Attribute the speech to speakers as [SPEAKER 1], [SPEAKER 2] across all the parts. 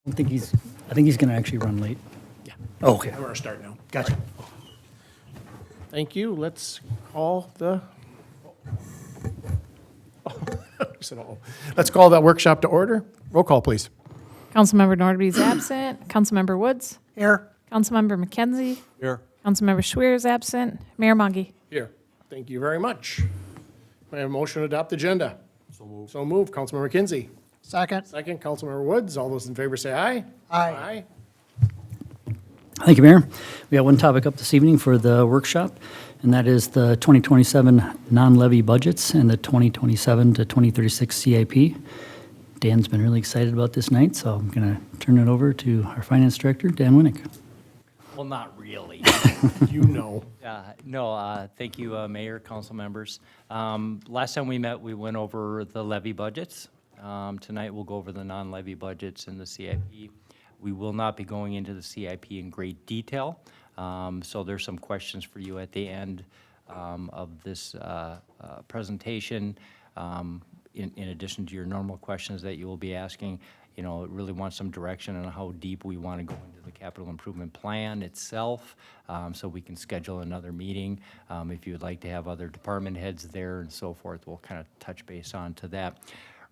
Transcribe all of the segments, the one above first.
[SPEAKER 1] I think he's going to actually run late.
[SPEAKER 2] Yeah.
[SPEAKER 1] Oh, okay.
[SPEAKER 2] We're going to start now. Gotcha. Thank you. Let's call the, let's call that workshop to order. Roll call, please.
[SPEAKER 3] Councilmember Nordby is absent. Councilmember Woods.
[SPEAKER 2] Here.
[SPEAKER 3] Councilmember McKenzie.
[SPEAKER 2] Here.
[SPEAKER 3] Councilmember Schweer is absent. Mayor Monge.
[SPEAKER 2] Here. Thank you very much. May I have a motion to adopt the agenda? So moved. Councilmember McKenzie.
[SPEAKER 4] Second.
[SPEAKER 2] Second, Councilmember Woods. All those in favor say aye.
[SPEAKER 4] Aye.
[SPEAKER 1] Thank you, Mayor. We have one topic up this evening for the workshop, and that is the 2027 non-levy budgets and the 2027 to 2036 CIP. Dan's been really excited about this night, so I'm going to turn it over to our Finance Director, Dan Winnick.
[SPEAKER 5] Well, not really.
[SPEAKER 2] You know.
[SPEAKER 5] No, thank you, Mayor, council members. Last time we met, we went over the levy budgets. Tonight, we'll go over the non-levy budgets and the CIP. We will not be going into the CIP in great detail, so there's some questions for you at the end of this presentation. In addition to your normal questions that you will be asking, you know, really want some direction on how deep we want to go into the capital improvement plan itself, so we can schedule another meeting. If you would like to have other department heads there and so forth, we'll kind of touch base on to that.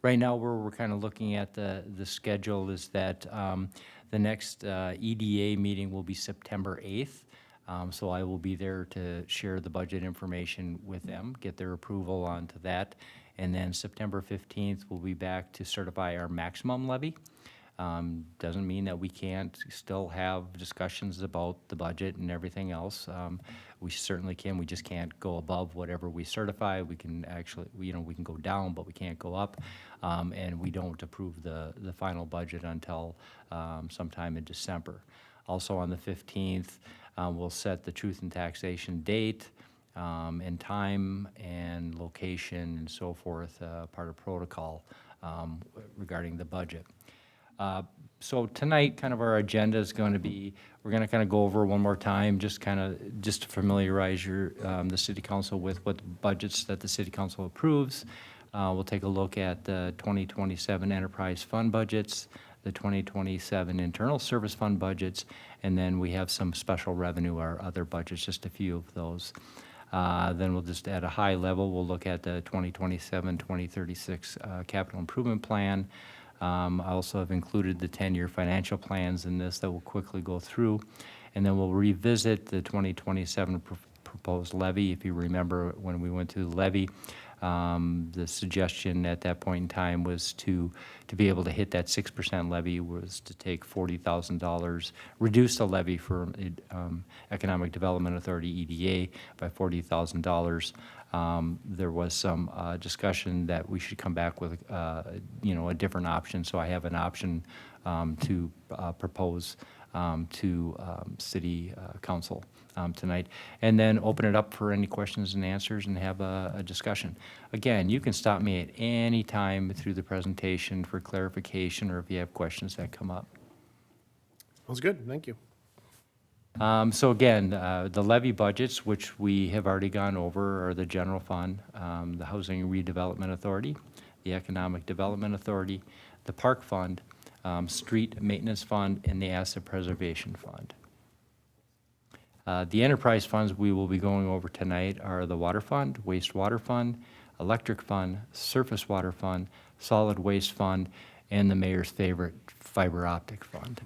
[SPEAKER 5] Right now, where we're kind of looking at the schedule is that the next EDA meeting will be September 8th. So I will be there to share the budget information with them, get their approval onto that. And then September 15th, we'll be back to certify our maximum levy. Doesn't mean that we can't still have discussions about the budget and everything else. We certainly can. We just can't go above whatever we certify. We can actually, we can go down, but we can't go up. And we don't approve the final budget until sometime in December. Also on the 15th, we'll set the truth and taxation date and time and location and so forth, part of protocol regarding the budget. So tonight, kind of our agenda is going to be, we're going to kind of go over one more time, just to familiarize the city council with what budgets that the city council approves. We'll take a look at the 2027 enterprise fund budgets, the 2027 internal service fund budgets, and then we have some special revenue or other budgets, just a few of those. Then we'll just at a high level, we'll look at the 2027-2036 capital improvement plan. I also have included the 10-year financial plans in this that we'll quickly go through. And then we'll revisit the 2027 proposed levy. If you remember when we went through the levy, the suggestion at that point in time was to be able to hit that 6% levy was to take $40,000, reduce the levy for Economic Development Authority, EDA, by $40,000. There was some discussion that we should come back with, a different option. So I have an option to propose to City Council tonight, and then open it up for any questions and answers and have a discussion. Again, you can stop me at any time through the presentation for clarification or if you have questions that come up.
[SPEAKER 2] Sounds good. Thank you.
[SPEAKER 5] So again, the levy budgets, which we have already gone over, are the general fund, the Housing Redevelopment Authority, the Economic Development Authority, the Park Fund, Street Maintenance Fund, and the Asset Preservation Fund. The enterprise funds we will be going over tonight are the Water Fund, Wastewater Fund, Electric Fund, Surface Water Fund, Solid Waste Fund, and the mayor's favorite, Fiber Optic Fund.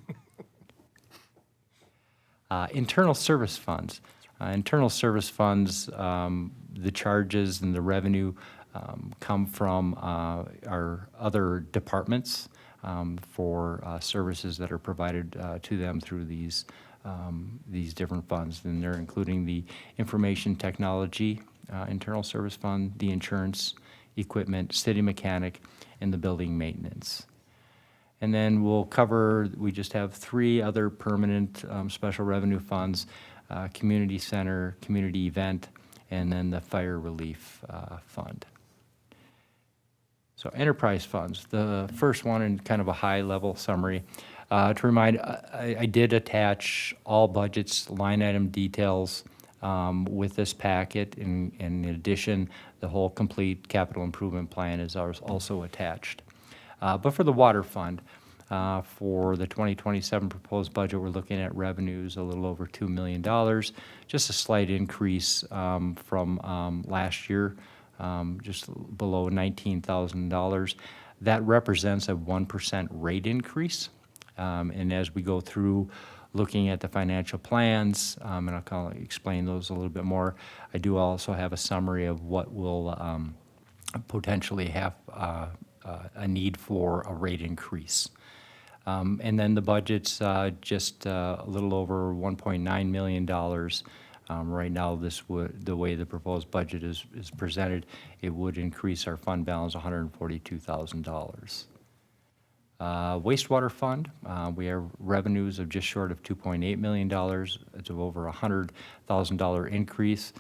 [SPEAKER 5] Internal service funds. Internal service funds, the charges and the revenue come from our other departments for services that are provided to them through these different funds. And they're including the information technology, internal service fund, the insurance, equipment, city mechanic, and the building maintenance. And then we'll cover, we just have three other permanent special revenue funds, community center, community event, and then the fire relief fund. So enterprise funds, the first one in kind of a high level summary. To remind, I did attach all budgets, line item details with this packet. In addition, the whole complete capital improvement plan is also attached. But for the water fund, For the 2027 proposed budget, we're looking at revenues a little over $2 million, just a slight increase from last year, just below $19,000. That represents a 1% rate increase. And as we go through looking at the financial plans, and I'll kind of explain those a little bit more, I do also have a summary of what will potentially have a need for a rate increase. And then the budget's just a little over $1.9 million. Right now, the way the proposed budget is presented, it would increase our fund balance $142,000. Wastewater fund, we have revenues of just short of $2.8 million. It's of over $100,000 increase.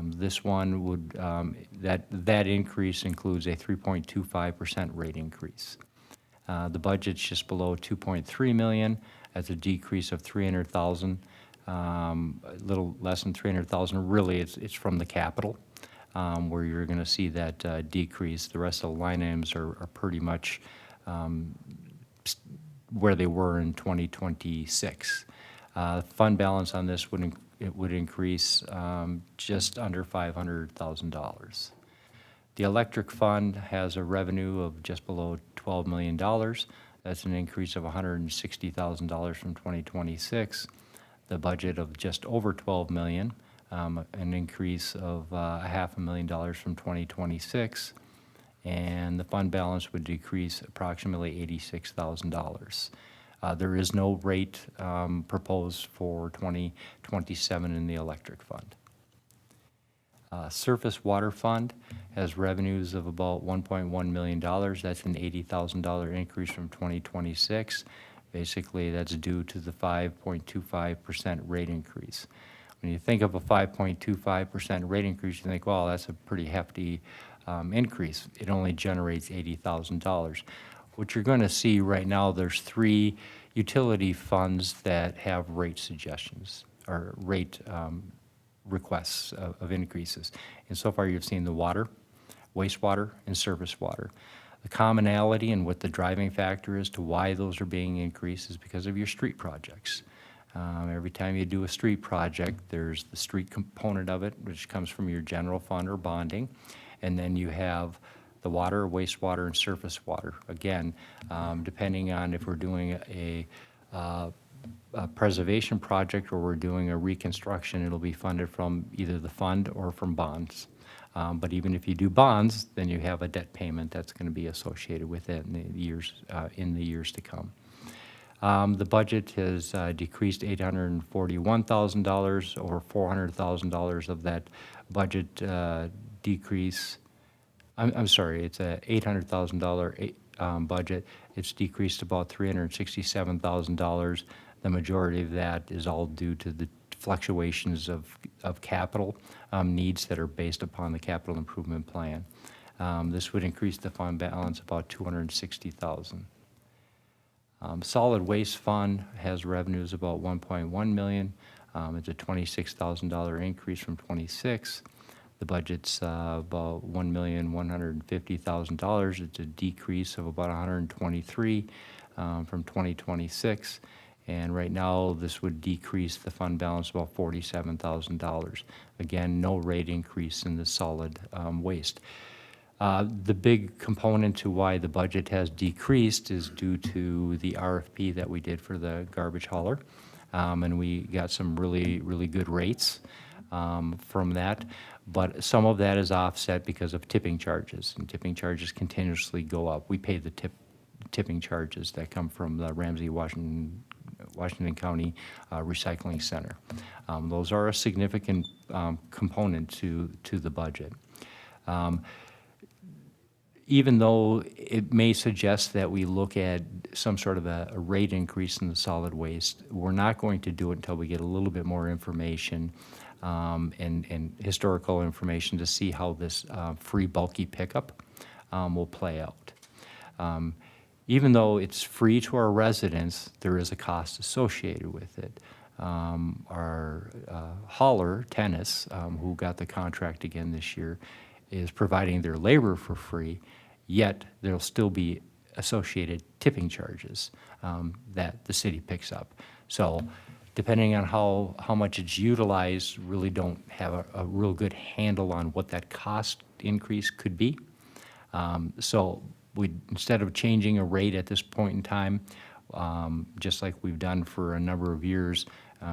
[SPEAKER 5] This one would, that increase includes a 3.25% rate increase. The budget's just below 2.3 million. That's a decrease of 300,000, a little less than 300,000. Really, it's from the capital, where you're going to see that decrease. The rest of the line items are pretty much where they were in 2026. Fund balance on this would increase just under $500,000. The electric fund has a revenue of just below $12 million. That's an increase of $160,000 from 2026. The budget of just over $12 million, an increase of $500,000 from 2026. And the fund balance would decrease approximately $86,000. There is no rate proposed for 2027 in the electric fund. Surface water fund has revenues of about $1.1 million. That's an $80,000 increase from 2026. Basically, that's due to the 5.25% rate increase. When you think of a 5.25% rate increase, you think, well, that's a pretty hefty increase. It only generates $80,000. What you're going to see right now, there's 3 utility funds that have rate suggestions or rate requests of increases. And so far you've seen the water, wastewater, and surface water. The commonality and what the driving factor is to why those are being increased is because of your street projects. Every time you do a street project, there's the street component of it, which comes from your general fund or bonding. And then you have the water, wastewater, and surface water. Again, depending on if we're doing a preservation project or we're doing a reconstruction, it'll be funded from either the fund or from bonds. But even if you do bonds, then you have a debt payment that's going to be associated with it in the years to come. The budget has decreased $841,000, or $400,000 of that budget decrease. I'm sorry, it's a $800,000 budget. It's decreased about $367,000. The majority of that is all due to the fluctuations of capital needs that are based upon the capital improvement plan. This would increase the fund balance about $260,000. Solid waste fund has revenues about $1.1 million. It's a $26,000 increase from 26. The budget's about $1,150,000. It's a decrease of about $123 from 2026. And right now, this would decrease the fund balance about $47,000. Again, no rate increase in the solid waste. The big component to why the budget has decreased is due to the RFP that we did for the garbage hauler. And we got some really, really good rates from that. But some of that is offset because of tipping charges, and tipping charges continuously go up. We pay the tipping charges that come from the Ramsey, Washington County Recycling Center. Those are a significant component to the budget. Even though it may suggest that we look at some sort of a rate increase in the solid waste, we're not going to do it until we get a little bit more information and historical information to see how this free bulky pickup will play out. Even though it's free to our residents, there is a cost associated with it. Our hauler, Tennis, who got the contract again this year, is providing their labor for free, yet there'll still be associated tipping charges that the city picks up. So depending on how much it's utilized, really don't have a real good handle on what that cost increase could be. So we, instead of changing a rate at this point in time, just like we've done for a number of years,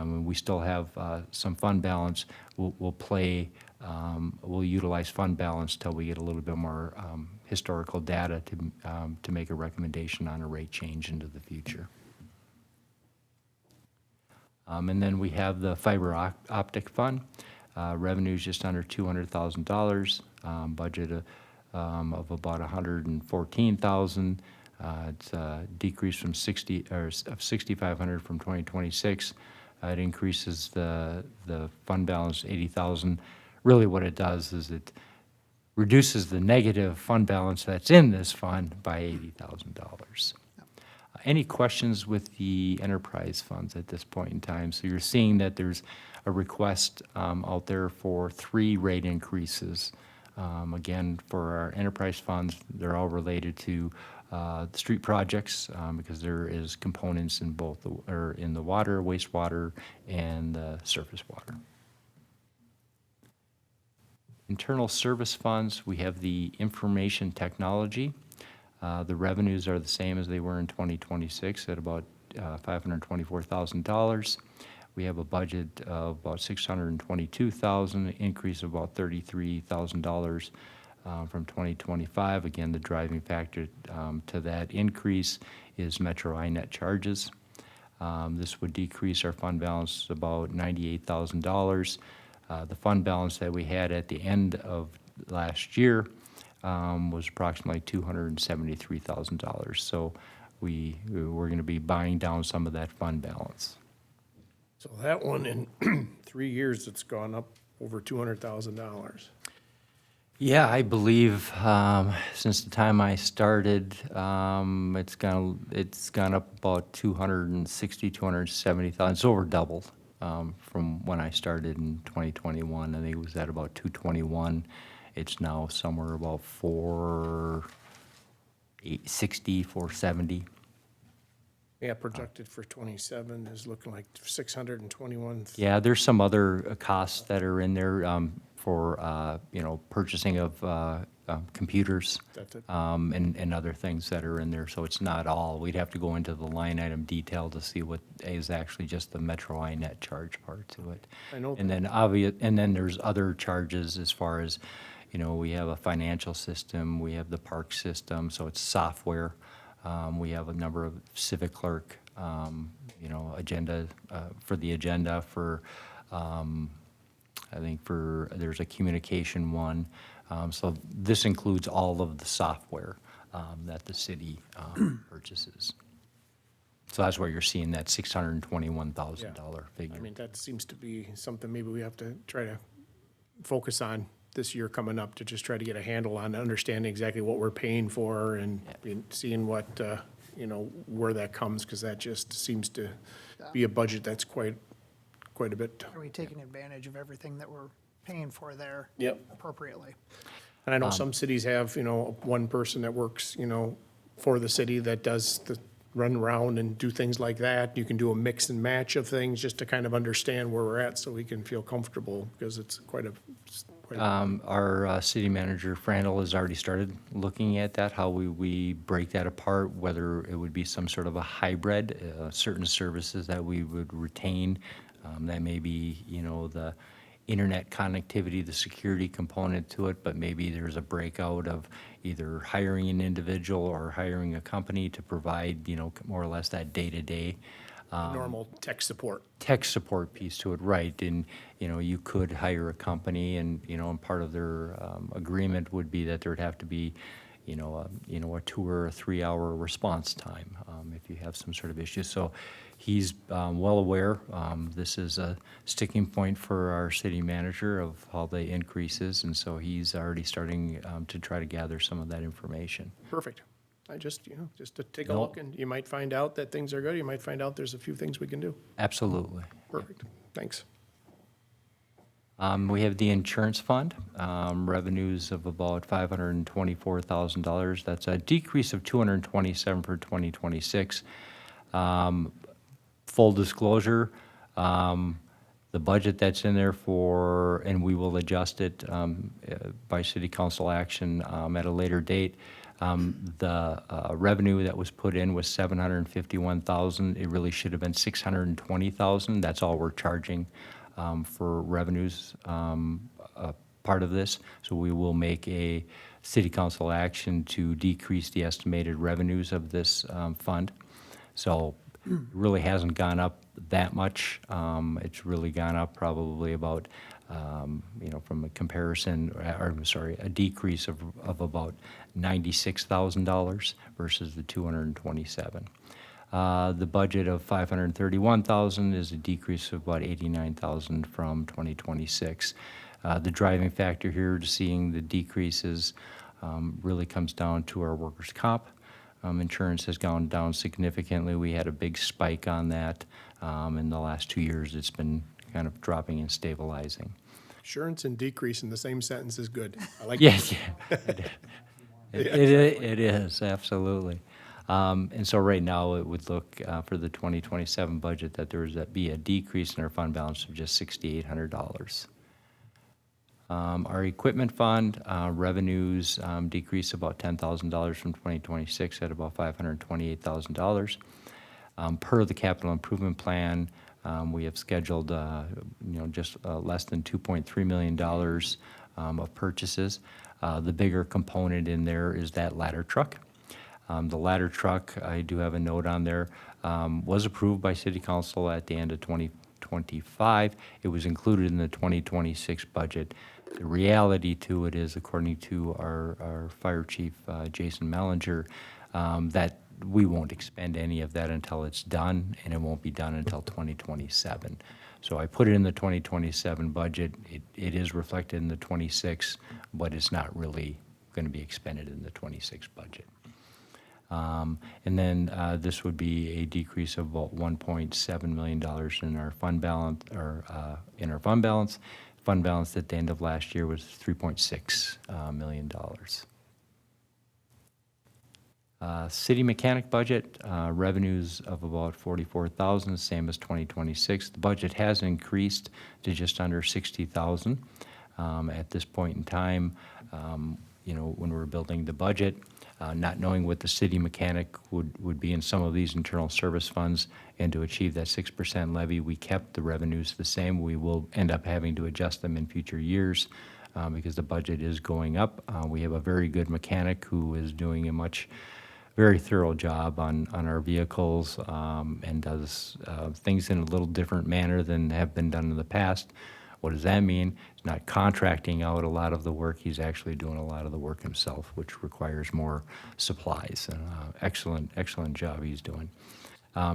[SPEAKER 5] we still have some fund balance. We'll utilize fund balance till we get a little bit more historical data to make a recommendation on a rate change into the future. And then we have the fiber optic fund. Revenue's just under $200,000, budget of about $114,000. It's a decrease from 6,500 from 2026. It increases the fund balance $80,000. Really what it does is it reduces the negative fund balance that's in this fund by $80,000. Any questions with the enterprise funds at this point in time? So you're seeing that there's a request out there for 3 rate increases. Again, for our enterprise funds, they're all related to the street projects because there is components in both in the water, wastewater, and the surface water. Internal service funds, we have the information technology. The revenues are the same as they were in 2026 at about $524,000. We have a budget of about $622,000, increase of about $33,000 from 2025. Again, the driving factor to that increase is Metro INET charges. This would decrease our fund balance about $98,000. The fund balance that we had at the end of last year was approximately $273,000. So we're going to be buying down some of that fund balance.
[SPEAKER 2] So that one, in 3 years, it's gone up over $200,000.
[SPEAKER 5] Yeah, I believe since the time I started, it's gone up about 270,000. It's over doubled from when I started in 2021. I think it was at about 221. It's now somewhere about 460, 470.
[SPEAKER 2] Yeah, projected for 27 is looking like 621.
[SPEAKER 5] Yeah, there's some other costs that are in there for purchasing of computers
[SPEAKER 2] That's it.
[SPEAKER 5] and other things that are in there. So it's not all. We'd have to go into the line item detail to see what is actually just the Metro INET charge part to it.
[SPEAKER 2] I know
[SPEAKER 5] And then there's other charges as far as, we have a financial system, we have the park system, so it's software. We have a number of civic clerk, agenda for the agenda for, there's a communication one. So this includes all of the software that the city purchases. So that's where you're seeing that $621,000 figure.
[SPEAKER 2] I mean, that seems to be something maybe we have to try to focus on this year coming up, to just try to get a handle on understanding exactly what we're paying for and seeing what, where that comes, because that just seems to be a budget that's quite a bit.
[SPEAKER 4] Are we taking advantage of everything that we're paying for there?
[SPEAKER 2] Yep.
[SPEAKER 4] Appropriately?
[SPEAKER 2] And I know some cities have, one person that works, for the city that does the run around and do things like that. You can do a mix and match of things just to kind of understand where we're at, so we can feel comfortable, because it's quite a.
[SPEAKER 5] Our city manager, Frandl, has already started looking at that, how we break that apart, whether it would be some sort of a hybrid, certain services that we would retain. That may be, the internet connectivity, the security component to it, but maybe there's a breakout of either hiring an individual or hiring a company to provide, more or less that day-to-day
[SPEAKER 2] Normal tech support.
[SPEAKER 5] tech support piece to it, right? And, you could hire a company and, and part of their agreement would be that there would have to be, a 2 or 3 hour response time if you have some sort of issue. So he's well aware. This is a sticking point for our city manager of how the increases, and so he's already starting to try to gather some of that information.
[SPEAKER 2] Perfect. I just, just to take a
[SPEAKER 5] No.
[SPEAKER 2] look, and you might find out that things are good. You might find out there's a few things we can do.
[SPEAKER 5] Absolutely.
[SPEAKER 2] Perfect. Thanks.
[SPEAKER 5] We have the insurance fund, revenues of about $524,000. That's a decrease of $227 for 2026. Full disclosure, the budget that's in there for, and we will adjust it by city council action at a later date. The revenue that was put in was $751,000. It really should have been $620,000. That's all we're charging for revenues part of this. So we will make a city council action to decrease the estimated revenues of this fund. So it really hasn't gone up that much. It's really gone up probably about, from a comparison, or I'm sorry, a decrease of about $96,000 versus the 227. The budget of $531,000 is a decrease of about $89,000 from 2026. The driving factor here to seeing the decreases really comes down to our workers' comp. Insurance has gone down significantly. We had a big spike on that. In the last 2 years, it's been kind of dropping and stabilizing.
[SPEAKER 2] Insurance and decrease in the same sentence is good. I like
[SPEAKER 5] Yeah,
[SPEAKER 2] that.
[SPEAKER 5] yeah. It is, absolutely. And so right now, it would look for the 2027 budget that there would be a decrease in our fund balance of just $6,800. Our equipment fund revenues decreased about $10,000 from 2026 at about $528,000. Per the capital improvement plan, we have scheduled, just less than $2.3 million of purchases. The bigger component in there is that ladder truck. The ladder truck, I do have a note on there, was approved by City Council at the end of 2025. It was included in the 2026 budget. The reality to it is, according to our fire chief, Jason Mellinger, that we won't expend any of that until it's done, and it won't be done until 2027. So I put it in the 2027 budget. It is reflected in the 26, but it's not really going to be expended in the 26 budget. And then this would be a decrease of about $1.7 million in our fund balance, Fund balance at the end of last year was $3.6 million. City mechanic budget, revenues of about $44,000, same as 2026. The budget has increased to just under $60,000 at this point in time. When we're building the budget, not knowing what the city mechanic would be in some of these internal service funds, and to achieve that 6% levy, we kept the revenues the same. We will end up having to adjust them in future years because the budget is going up. We have a very good mechanic who is doing a very thorough job on our vehicles and does things in a little different manner than have been done in the past. What does that mean? He's not contracting out a lot of the work. He's actually doing a lot of the work himself, which requires more supplies. Excellent job he's doing.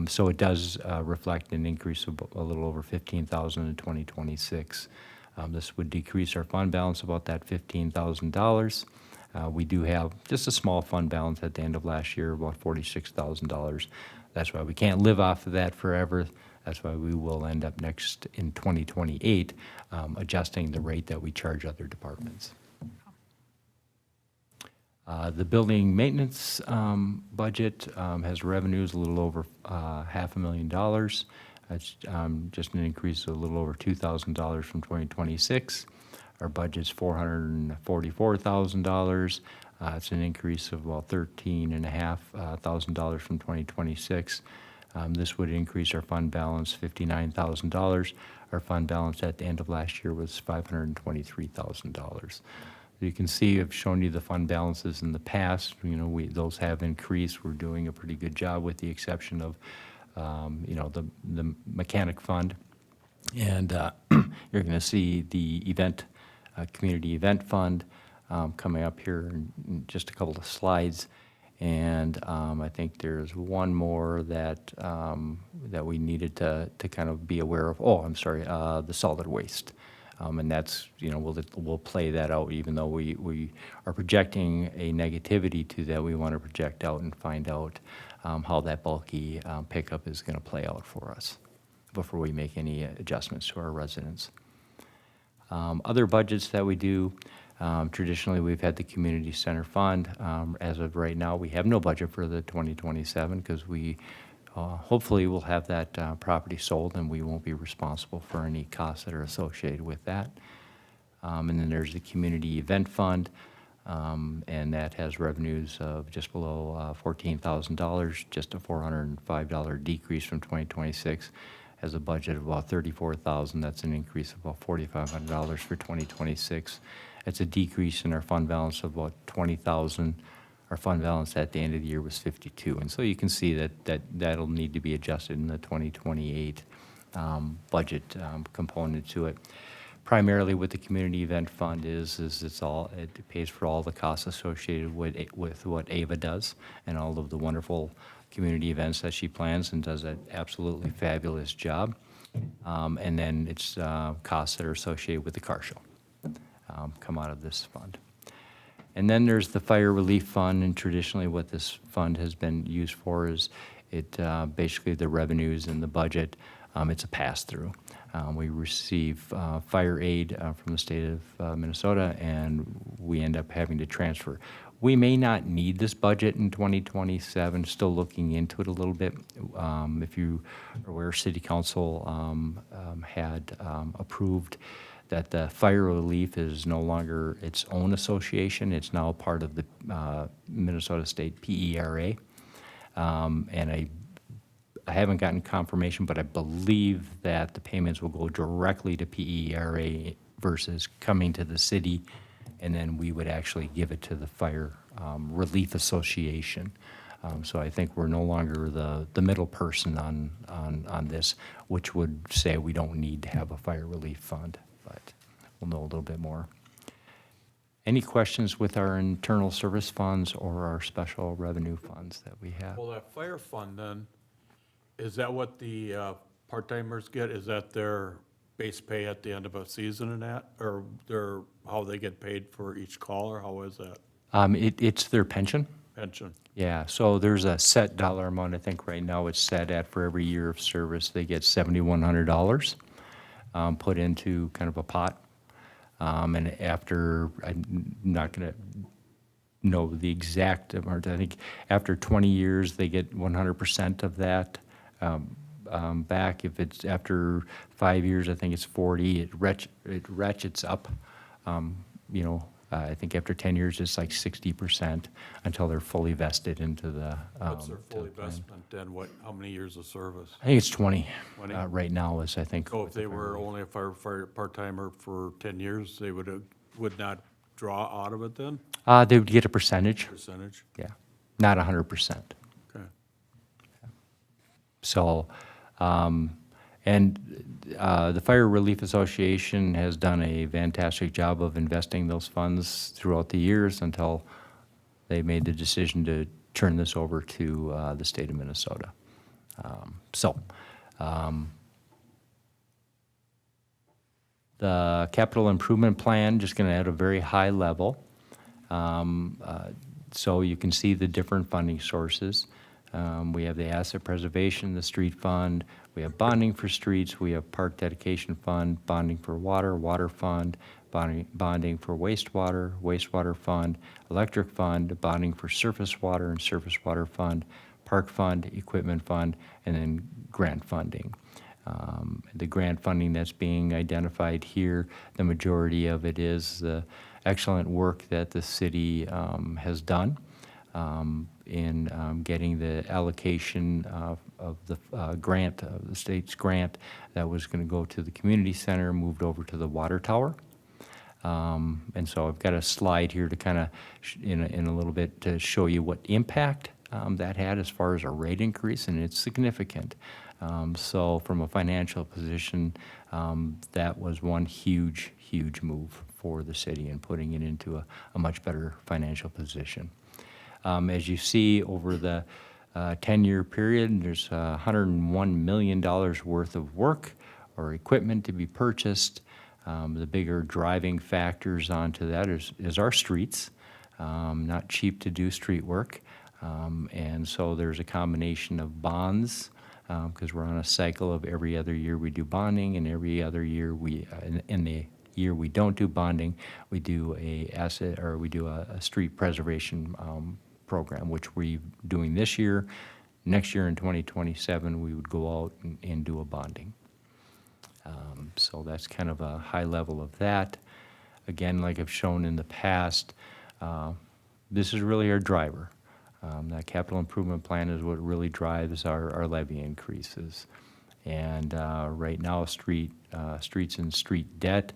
[SPEAKER 5] So it does reflect an increase of a little over $15,000 in 2026. This would decrease our fund balance about that $15,000. We do have just a small fund balance at the end of last year, about $46,000. That's why we can't live off of that forever. That's why we will end up next in 2028 adjusting the rate that we charge other departments. The building maintenance budget has revenues a little over $500,000. That's just an increase of a little over $2,000 from 2026. Our budget's $444,000. It's an increase of about $13,500 from 2026. This would increase our fund balance $59,000. Our fund balance at the end of last year was $523,000. You can see I've shown you the fund balances in the past. Those have increased. We're doing a pretty good job with the exception of, the mechanic fund. And you're going to see the community event fund coming up here in just a couple of slides. And I think there's one more that we needed to kind of be aware of. Oh, I'm sorry, the solid waste. And that's, we'll play that out, even though we are projecting a negativity to that. We want to project out and find out how that bulky pickup is going to play out for us before we make any adjustments to our residents. Other budgets that we do, traditionally, we've had the community center fund. As of right now, we have no budget for the 2027 because we hopefully will have that property sold and we won't be responsible for any costs that are associated with that. And then there's the community event fund, and that has revenues of just below $14,000, just a $405 decrease from 2026. Has a budget of about $34,000. That's an increase of about $4,500 for 2026. It's a decrease in our fund balance of about $20,000. Our fund balance at the end of the year was 52. And so you can see that'll need to be adjusted in the 2028 budget component to it. Primarily what the community event fund is it pays for all the costs associated with what Ava does and all of the wonderful community events that she plans and does an absolutely fabulous job. And then it's costs that are associated with the car show come out of this fund. And then there's the fire relief fund, and traditionally what this fund has been used for is basically the revenues in the budget. It's a pass-through. We receive fire aid from the state of Minnesota, and we end up having to transfer. We may not need this budget in 2027, still looking into it a little bit. If you are aware, City Council had approved that the fire relief is no longer its own association. It's now part of the Minnesota State PERA. And I haven't gotten confirmation, but I believe that the payments will go directly to PERA versus coming to the city, and then we would actually give it to the Fire Relief Association. So I think we're no longer the middle person on this, which would say we don't need to have a fire relief fund, but we'll know a little bit more. Any questions with our internal service funds or our special revenue funds that we have?
[SPEAKER 6] Well, that fire fund then, is that what the part-timers get? Is that their base pay at the end of a season and that? Or how they get paid for each call, or how is that?
[SPEAKER 5] It's their pension.
[SPEAKER 6] Pension?
[SPEAKER 5] Yeah, so there's a set dollar amount. I think right now it's set at for every year of service, they get $7,100 put into kind of a pot. And after, I'm not going to know the exact amount, I think after 20 years, they get 100% of that back. If it's after 5 years, I think it's 40. It ratchets up. I think after 10 years, it's like 60% until they're fully vested into the.
[SPEAKER 6] What's their
[SPEAKER 5] to
[SPEAKER 6] full
[SPEAKER 5] the plan.
[SPEAKER 6] investment and how many years of service?
[SPEAKER 5] I think it's 20.
[SPEAKER 6] 20?
[SPEAKER 5] Right now is, I think.
[SPEAKER 6] So if they were only a fire part-timer for 10 years, they would not draw out of it then,
[SPEAKER 5] They would get a percentage.
[SPEAKER 6] percentage?
[SPEAKER 5] Yeah, not 100%.
[SPEAKER 6] Okay.
[SPEAKER 5] So, the Fire Relief Association has done a fantastic job of investing those funds throughout the years until they made the decision to turn this over to the state of Minnesota. The capital improvement plan, just going to at a very high level. So you can see the different funding sources. We have the asset preservation, the street fund, we have bonding for streets, we have park dedication fund, bonding for water, water fund, bonding for wastewater, wastewater fund, electric fund, bonding for surface water and surface water fund, park fund, equipment fund, and then grant funding. The grant funding that's being identified here, the majority of it is the excellent work that the city has done in getting the allocation of the grant, the state's grant that was going to go to the community center, moved over to the water tower. And so I've got a slide here to kind of, in a little bit, to show you what impact that had as far as a rate increase, and it's significant. So from a financial position, that was one huge, huge move for the city and putting it into a much better financial position. As you see over the 10-year period, there's $101 million worth of work or equipment to be purchased. The bigger driving factors onto that is our streets. Not cheap to do street work. And so there's a combination of bonds, because we're on a cycle of every other year we do bonding, and every other year we, in the year we don't do bonding, we do a street preservation program, which we're doing this year. Next year in 2027, we would go out and do a bonding. So that's kind of a high level of that. Again, like I've shown in the past, this is really our driver. That capital improvement plan is what really drives our levy increases. And right now, streets and street debt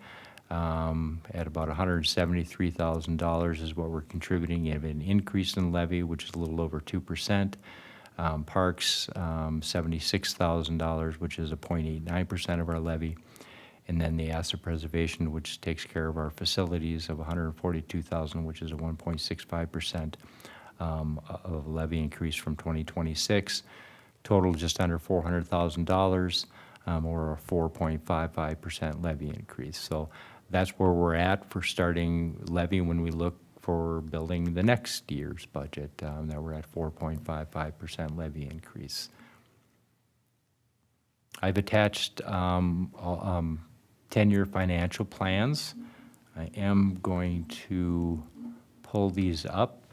[SPEAKER 5] at about $173,000 is what we're contributing. You have an increase in levy, which is a little over 2%. Parks, $76,000, which is a 0.89% of our levy. And then the asset preservation, which takes care of our facilities, of $142,000, which is a 1.65% of levy increase from 2026. Total just under $400,000, or a 4.55% levy increase. So that's where we're at for starting levy when we look for building the next year's budget, that we're at 4.55% levy increase. I've attached 10-year financial plans. I am going to pull these up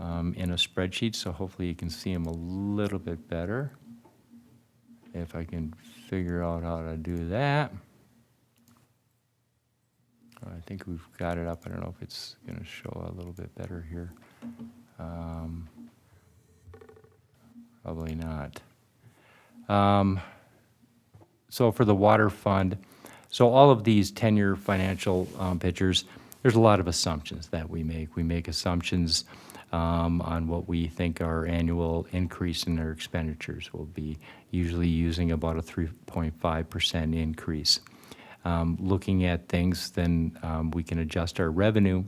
[SPEAKER 5] in a spreadsheet, so hopefully you can see them a little bit better. If I can figure out how to do that. I think we've got it up. I don't know if it's going to show a little bit better here. Probably not. So for the water fund, so all of these 10-year financial pictures, there's a lot of assumptions that we make. We make assumptions on what we think our annual increase in our expenditures will be, usually using about a 3.5% increase. Looking at things, then we can adjust our revenue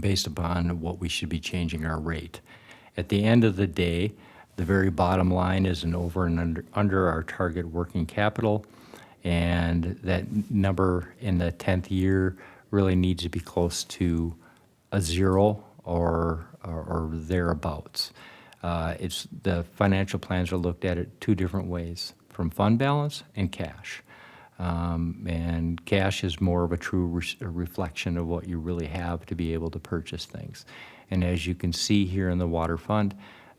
[SPEAKER 5] based upon what we should be changing our rate. At the end of the day, the very bottom line is an over and under our target working capital, and that number in the 10th year really needs to be close to a zero or thereabouts. It's the financial plans are looked at it two different ways, from fund balance and cash. And cash is more of a true reflection of what you really have to be able to purchase things. And as you can see here in the water fund,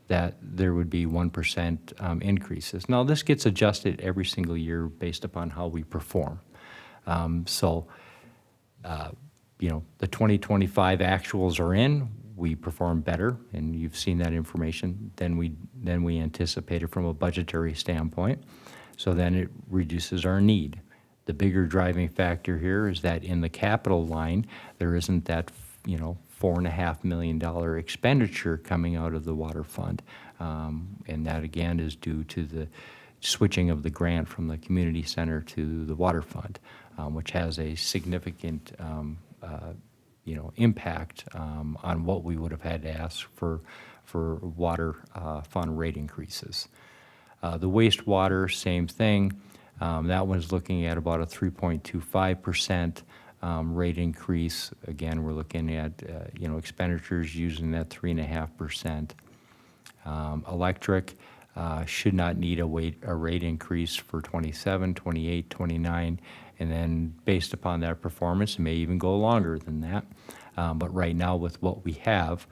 [SPEAKER 5] that there would be 1% increases. Now, this gets adjusted every single year based upon how we perform. You know, the 2025 actuals are in. We perform better, and you've seen that information than we anticipated from a budgetary standpoint. So then it reduces our need. The bigger driving factor here is that in the capital line, there isn't that, you know, $4.5 million expenditure coming out of the water fund. And that again is due to the switching of the grant from the community center to the water fund, which has a significant impact on what we would have had to ask for water fund rate increases. The wastewater, same thing. That one's looking at about a 3.25% rate increase. Again, we're looking at expenditures using that 3.5%. Electric should not need a rate increase for 27, 28, 29, and then based upon that performance, it may even go longer than that. But right now, with what we have,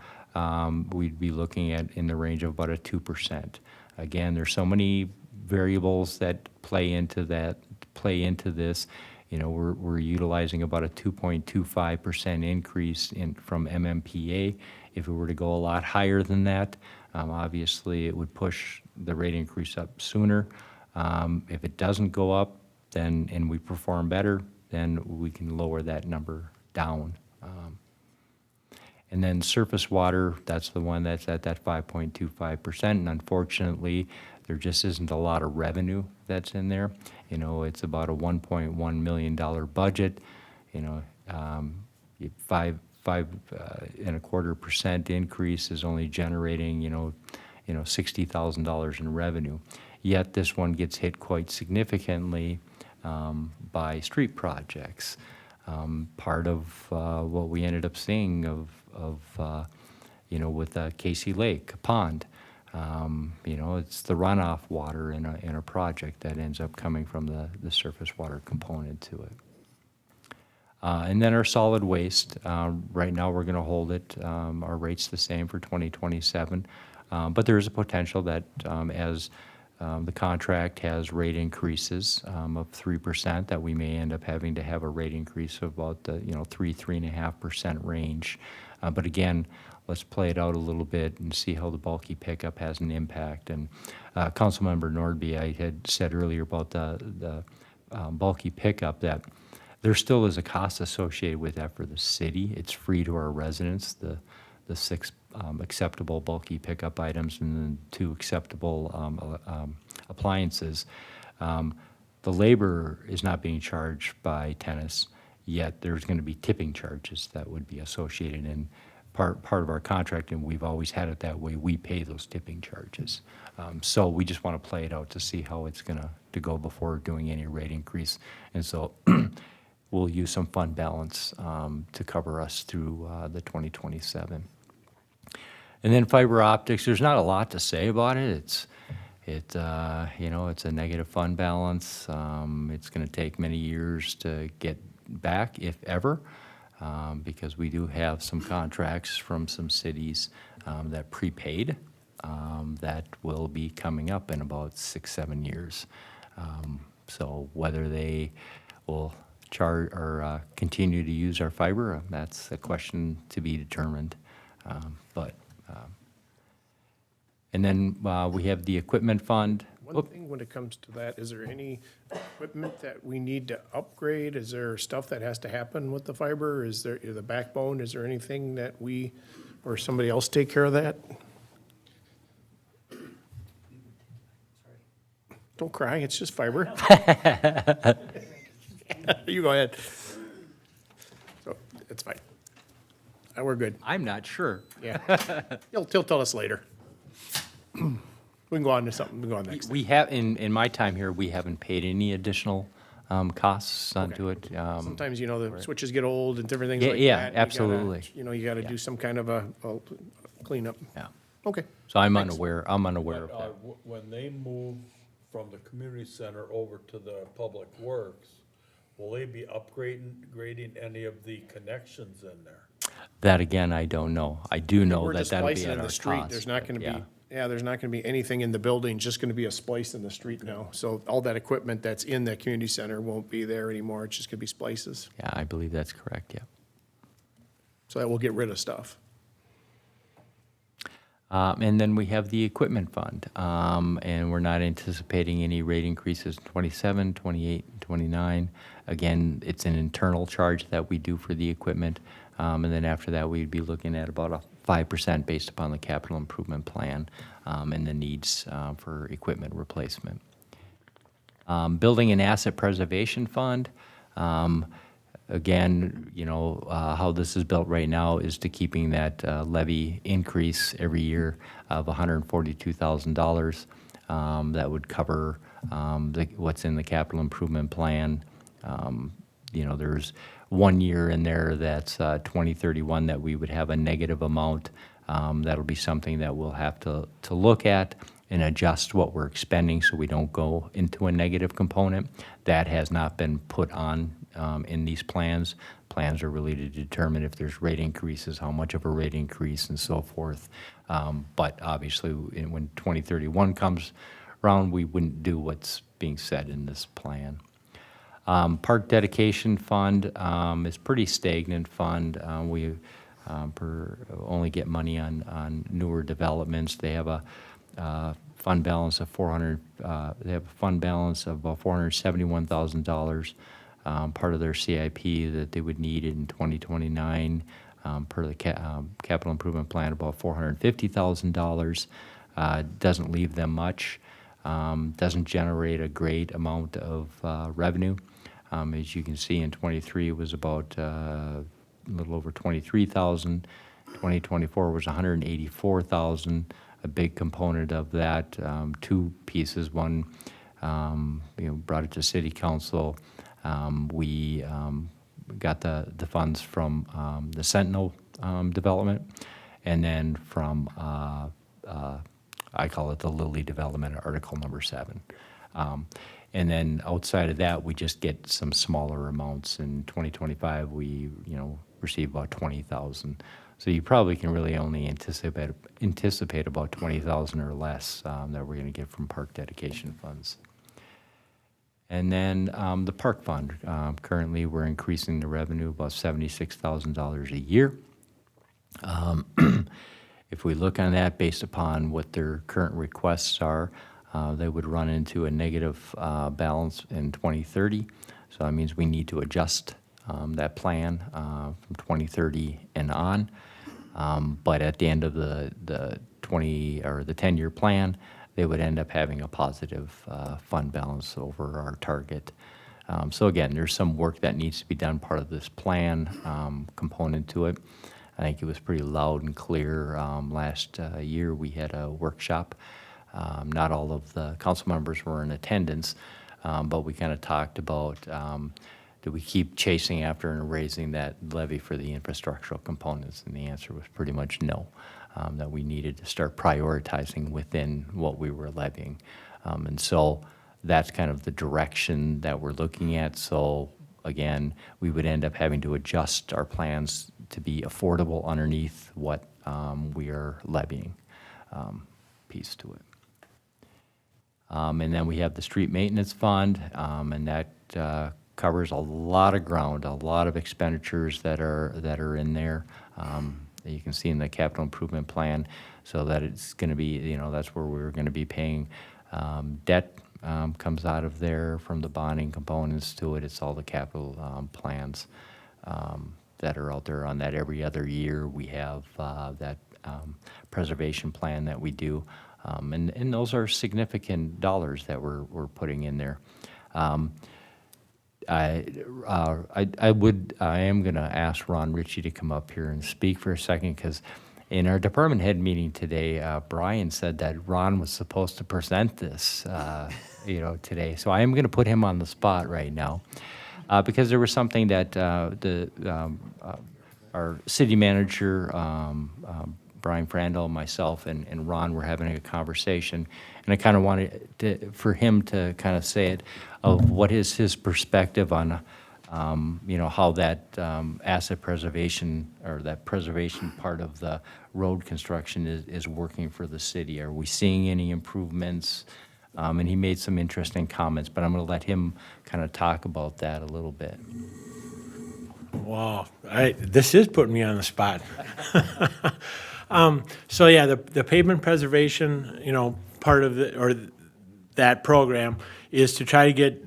[SPEAKER 5] we'd be looking at in the range of about a 2%. Again, there's so many variables that play into this. You know, we're utilizing about a 2.25% increase from MMPA. If it were to go a lot higher than that, obviously it would push the rate increase up sooner. If it doesn't go up, then and we perform better, then we can lower that number down. And then surface water, that's the one that's at that 5.25%. And unfortunately, there just isn't a lot of revenue that's in there. You know, it's about a $1.1 million budget. You know, 5.25% increase is only generating $60,000 in revenue. Yet this one gets hit quite significantly by street projects. Part of what we ended up seeing with Casey Lake, a pond. It's the runoff water in a project that ends up coming from the surface water component to it. And then our solid waste, right now, we're going to hold it, our rate's the same for 2027. But there is a potential that as the contract has rate increases of 3%, that we may end up having to have a rate increase of about the 3.5% range. But again, let's play it out a little bit and see how the bulky pickup has an impact. And Councilmember Nordby, I had said earlier about the bulky pickup, that there still is a cost associated with that for the city. It's free to our residents, the 6 acceptable bulky pickup items and then 2 acceptable appliances. The labor is not being charged by tenants, yet there's going to be tipping charges that would be associated in part of our contract, and we've always had it that way. We pay those tipping charges. So we just want to play it out to see how it's going to go before doing any rate increase. And so we'll use some fund balance to cover us through the 2027. And then fiber optics, there's not a lot to say about it. It's a negative fund balance. It's going to take many years to get back, if ever, because we do have some contracts from some cities that prepaid that will be coming up in about 6-7 years. So whether they will charge or continue to use our fiber, that's a question to be determined. And then we have the equipment fund.
[SPEAKER 2] One thing when it comes to that, is there any equipment that we need to upgrade? Is there stuff that has to happen with the fiber? Is there the backbone? Is there anything that we or somebody else take care of that? Don't cry, it's just fiber. You go ahead. So, it's fine. We're good,
[SPEAKER 5] I'm not sure.
[SPEAKER 2] yeah. He'll tell us later. We can go on to something, we can go on next.
[SPEAKER 5] We have, in my time here, we haven't paid any additional costs onto it.
[SPEAKER 2] Sometimes, the switches get old and different things
[SPEAKER 5] Yeah,
[SPEAKER 2] like that.
[SPEAKER 5] yeah,
[SPEAKER 2] You gotta,
[SPEAKER 5] absolutely.
[SPEAKER 2] You gotta do some kind of a cleanup.
[SPEAKER 5] Yeah.
[SPEAKER 2] Okay.
[SPEAKER 5] So I'm
[SPEAKER 2] Thanks.
[SPEAKER 5] unaware of that.
[SPEAKER 6] When they move from the community center over to the public works, will they be grading any of the connections in there?
[SPEAKER 5] That again, I don't know. I do know
[SPEAKER 2] We're
[SPEAKER 5] that
[SPEAKER 2] just
[SPEAKER 5] that'll be
[SPEAKER 2] splicing
[SPEAKER 5] at
[SPEAKER 2] in
[SPEAKER 5] our
[SPEAKER 2] the street.
[SPEAKER 5] cost.
[SPEAKER 2] There's not gonna
[SPEAKER 5] yeah.
[SPEAKER 2] there's not gonna be anything in the building, just gonna be a splice in the street now. So all that equipment that's in the community center won't be there anymore. It's just gonna be splices.
[SPEAKER 5] Yeah, I believe that's correct, yeah.
[SPEAKER 2] So that will get rid of stuff.
[SPEAKER 5] And then we have the equipment fund, and we're not anticipating any rate increases in 27, 28, and 29. Again, it's an internal charge that we do for the equipment, and then after that, we'd be looking at about a 5% based upon the capital improvement plan and the needs for equipment replacement. Building and asset preservation fund. Again, how this is built right now is to keeping that levy increase every year of $142,000. That would cover what's in the capital improvement plan. There's 1 year in there that's 2031 that we would have a negative amount. That'll be something that we'll have to look at and adjust what we're expending so we don't go into a negative component. That has not been put on in these plans. Plans are really to determine if there's rate increases, how much of a rate increase, and so forth. But obviously, when 2031 comes around, we wouldn't do what's being said in this plan. Park dedication fund is pretty stagnant fund. We only get money on newer developments. They have a fund balance of they have a fund balance of about $471,000. Part of their CIP that they would need in 2029 per the capital improvement plan, about $450,000. Doesn't leave them much. Doesn't generate a great amount of revenue. As you can see, in 23 it was about a little over 23,000. 2024 was 184,000. A big component of that, 2 pieces. One, brought it to City Council. We got the funds from the Sentinel development, and then from I call it the Lilly development, Article number 7. And then outside of that, we just get some smaller amounts. In 2025, we, receive about 20,000. So you probably can really only anticipate about 20,000 or less that we're going to get from park dedication funds. And then the park fund, currently we're increasing the revenue about $76,000 a year. If we look on that based upon what their current requests are, they would run into a negative balance in 2030. So that means we need to adjust that plan from 2030 and on. But at the end of the 10-year plan, they would end up having a positive fund balance over our target. So again, there's some work that needs to be done, part of this plan component to it. I think it was pretty loud and clear. Last year, we had a workshop. Not all of the council members were in attendance, but we kind of talked about, do we keep chasing after and raising that levy for the infrastructural components? And the answer was pretty much no, that we needed to start prioritizing within what we were levying. And so that's kind of the direction that we're looking at. So again, we would end up having to adjust our plans to be affordable underneath what we are levying piece to it. And then we have the street maintenance fund, and that covers a lot of ground, a lot of expenditures that are in there that you can see in the capital improvement plan. So that it's going to be, that's where we're going to be paying debt. Comes out of there from the bonding components to it. It's all the capital plans that are out there on that. Every other year we have that preservation plan that we do. And those are significant dollars that we're putting in there. I am going to ask Ron Ritchie to come up here and speak for a second, because in our department head meeting today, Brian said that Ron was supposed to present this, today. So I am going to put him on the spot right now, because there was something that our city manager, Brian Frandl, myself, and Ron were having a conversation, and I kind of wanted for him to kind of say it, of what is his perspective on, how that asset preservation, or that preservation part of the road construction is working for the city. Are we seeing any improvements? And he made some interesting comments, but I'm going to let him kind of talk about that a little bit.
[SPEAKER 7] Wow, this is putting me on the spot. So yeah, the pavement preservation, part of that program is to try to get,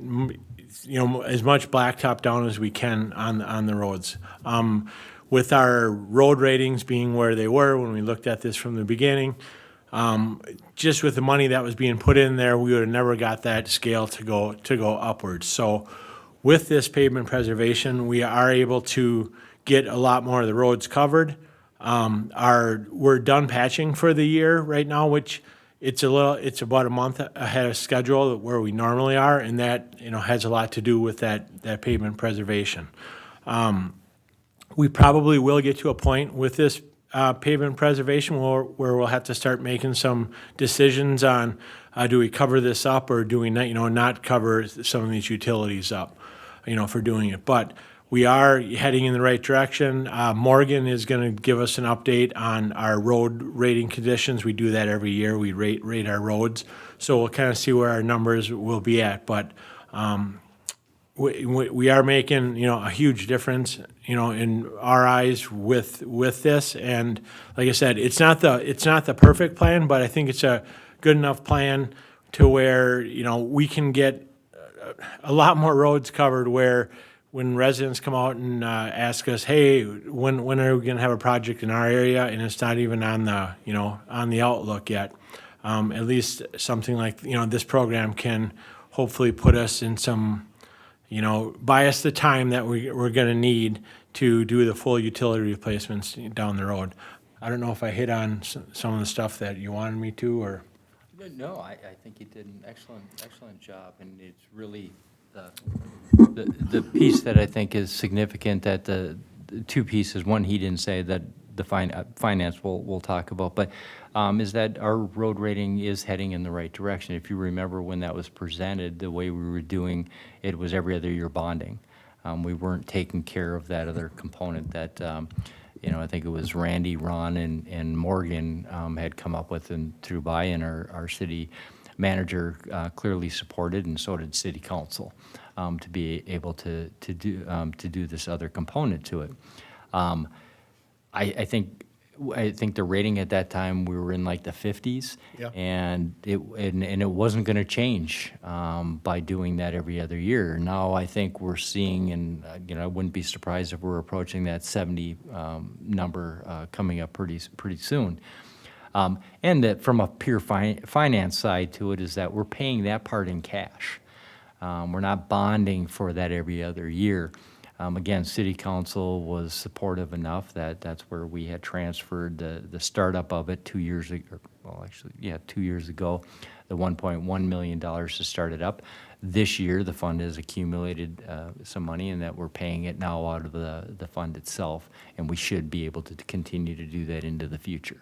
[SPEAKER 7] as much blacktop down as we can on the roads. With our road ratings being where they were when we looked at this from the beginning, just with the money that was being put in there, we would have never got that scale to go upwards. So with this pavement preservation, we are able to get a lot more of the roads covered. We're done patching for the year right now, which it's about a month ahead of schedule where we normally are, and that has a lot to do with that pavement preservation. We probably will get to a point with this pavement preservation where we'll have to start making some decisions on do we cover this up, or do we not cover some of these utilities up, for doing it. But we are heading in the right direction. Morgan is going to give us an update on our road rating conditions. We do that every year. We rate our roads. So we'll kind of see where our numbers will be at. But we are making, a huge difference, in our eyes with this. And like I said, it's not the perfect plan, but I think it's a good enough plan to where, we can get a lot more roads covered, where when residents come out and ask us, hey, when are we going to have a project in our area, and it's not even on the outlook yet, at least something like this program can hopefully put us in some, buy us the time that we're going to need to do the full utility replacements down the road. I don't know if I hit on some of the stuff that you wanted me to, or.
[SPEAKER 5] No, I think you did an excellent job, and it's really the piece that I think is significant, that the two pieces. One, he didn't say that the finance we'll talk about, but is that our road rating is heading in the right direction. If you remember when that was presented, the way we were doing it was every other year bonding. We weren't taking care of that other component that, I think it was Randy, Ron, and Morgan had come up with, and through buy-in, our city manager clearly supported, and so did city council, to be able to do this other component to it. I think the rating at that time, we were in like the 50s.
[SPEAKER 2] Yeah.
[SPEAKER 5] And it wasn't going to change by doing that every other year. Now I think we're seeing, and I wouldn't be surprised if we're approaching that 70 number coming up pretty soon. And that from a pure finance side to it is that we're paying that part in cash. We're not bonding for that every other year. Again, city council was supportive enough that that's where we had transferred the startup of it 2 years ago. Well, actually, yeah, 2 years ago, the $1.1 million to start it up. This year, the fund has accumulated some money, and that we're paying it now out of the fund itself, and we should be able to continue to do that into the future.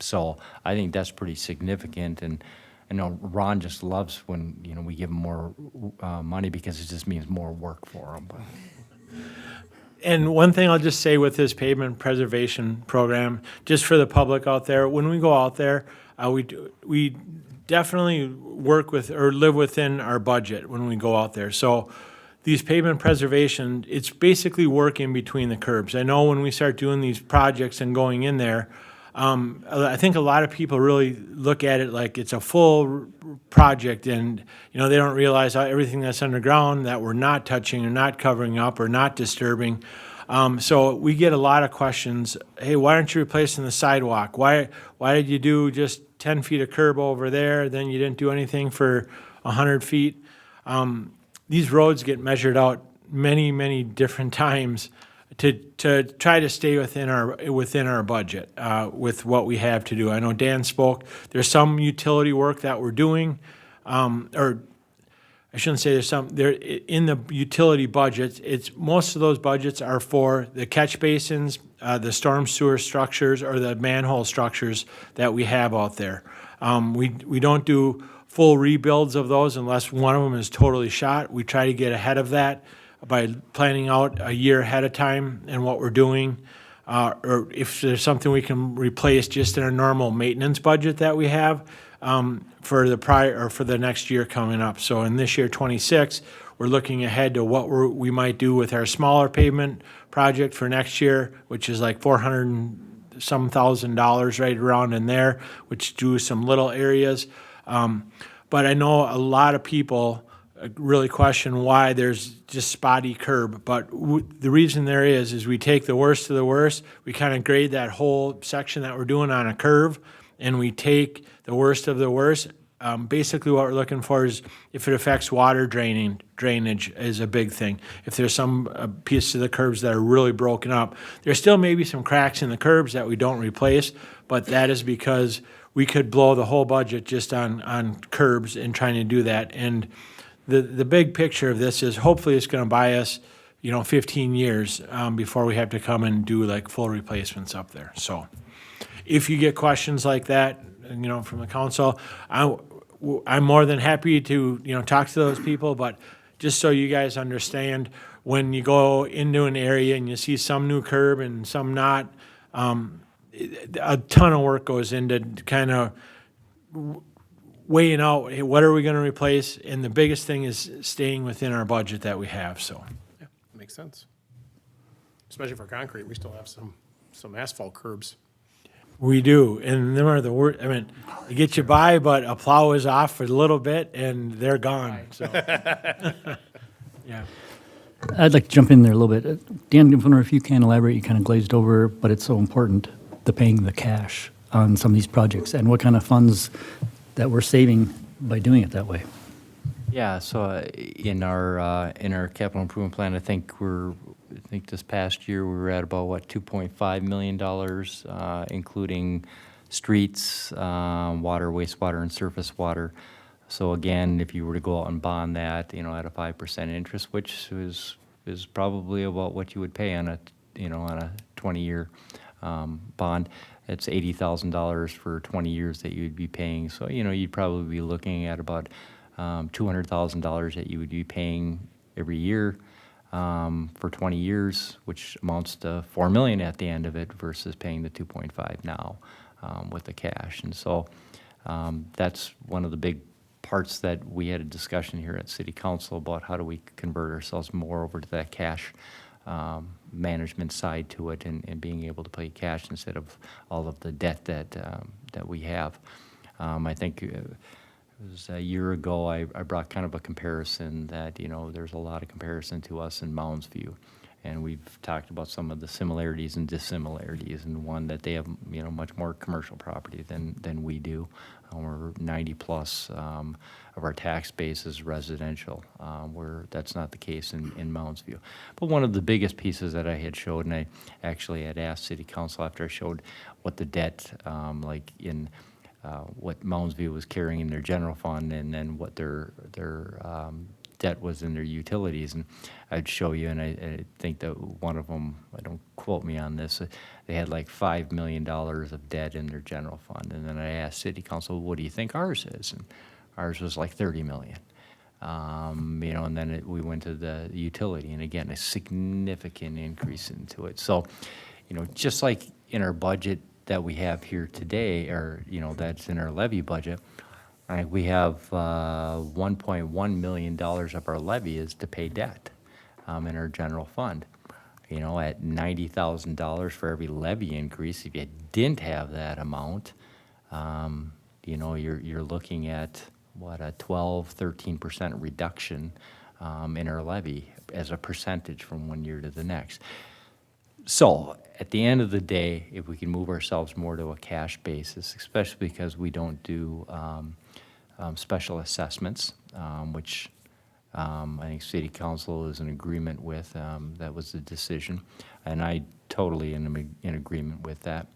[SPEAKER 5] So I think that's pretty significant, and I know Ron just loves when, we give him more money because it just means more work for him. But.
[SPEAKER 7] And one thing I'll just say with this pavement preservation program, just for the public out there, when we go out there, we definitely work with or live within our budget when we go out there. So these pavement preservation, it's basically work in between the curbs. I know when we start doing these projects and going in there, I think a lot of people really look at it like it's a full project, and they don't realize everything that's underground that we're not touching or not covering up or not disturbing. So we get a lot of questions. Hey, why aren't you replacing the sidewalk? Why did you do just 10 feet of curb over there? Then you didn't do anything for 100 feet. These roads get measured out many, many different times to try to stay within our budget with what we have to do. I know Dan spoke. There's some utility work that we're doing, or I shouldn't say there's some. There in the utility budgets. Most of those budgets are for the catch basins, the storm sewer structures, or the manhole structures that we have out there. We don't do full rebuilds of those unless one of them is totally shot. We try to get ahead of that by planning out a year ahead of time and what we're doing, or if there's something we can replace just in our normal maintenance budget that we have for the next year coming up. So in this year 26, we're looking ahead to what we might do with our smaller pavement project for next year, which is like $400 and some $1,000 right around in there, which do some little areas. But I know a lot of people really question why there's just spotty curb, but the reason there is we take the worst of the worst, we kind of grade that whole section that we're doing on a curve, and we take the worst of the worst. Basically what we're looking for is if it affects water drainage is a big thing. If there's some pieces of the curbs that are really broken up, there still may be some cracks in the curbs that we don't replace, but that is because we could blow the whole budget just on curbs and trying to do that. And the big picture of this is hopefully it's going to buy us, 15 years before we have to come and do like full replacements up there. So if you get questions like that, from the council, I'm more than happy to, talk to those people, but just so you guys understand, when you go into an area and you see some new curb and some not, a ton of work goes into kind of weighing out, hey, what are we going to replace? And the biggest thing is staying within our budget that we have, so.
[SPEAKER 2] Yeah, makes sense. Especially for concrete, we still have some asphalt curbs.
[SPEAKER 7] We do, and them are the worst. I mean, they get you by, but a plow is off for a little bit, and they're gone, so. Yeah.
[SPEAKER 1] I'd like to jump in there a little bit. Dan, I wonder if you can elaborate, you kind of glazed over, but it's so important, the paying the cash on some of these projects, and what kind of funds that we're saving by doing it that way.
[SPEAKER 5] Yeah, so in our capital improvement plan, I think this past year we were at about $2.5 million, including streets, water, wastewater, and surface water. So again, if you were to go out and bond that, at a 5% interest, which is probably about what you would pay on a 20-year bond. It's $80,000 for 20 years that you'd be paying. So, you'd probably be looking at about $200,000 that you would be paying every year for 20 years, which amounts to $4 million at the end of it versus paying the 2.5 now with the cash. And so that's one of the big parts that we had a discussion here at City Council about how do we convert ourselves more over to that cash management side to it and being able to pay cash instead of all of the debt that we have. I think it was a year ago I brought kind of a comparison that, there's a lot of comparison to us in Mounds View. And we've talked about some of the similarities and dissimilarities, and one that they have, much more commercial property than we do. We're 90+ of our tax base is residential, where that's not the case in Mounds View. But one of the biggest pieces that I had showed, and I actually had asked City Council after I showed what the debt, like in what Mounds View was carrying in their general fund, and then what their debt was in their utilities, and I'd show you, and I think that one of them, I don't quote me on this, they had like $5 million of debt in their general fund, and then I asked City Council, what do you think ours is? And ours was like 30 million. And then we went to the utility, and again, a significant increase into it. So, just like in our budget that we have here today, or, that's in our levy budget, we have $1.1 million of our levy is to pay debt in our general fund. At $90,000 for every levy increase, if you didn't have that amount, you're looking at what, a 12-13% reduction in our levy as a percentage from one year to the next. So at the end of the day, if we can move ourselves more to a cash basis, especially because we don't do special assessments, which I think City Council is in agreement with. That was the decision, and I totally am in agreement with that.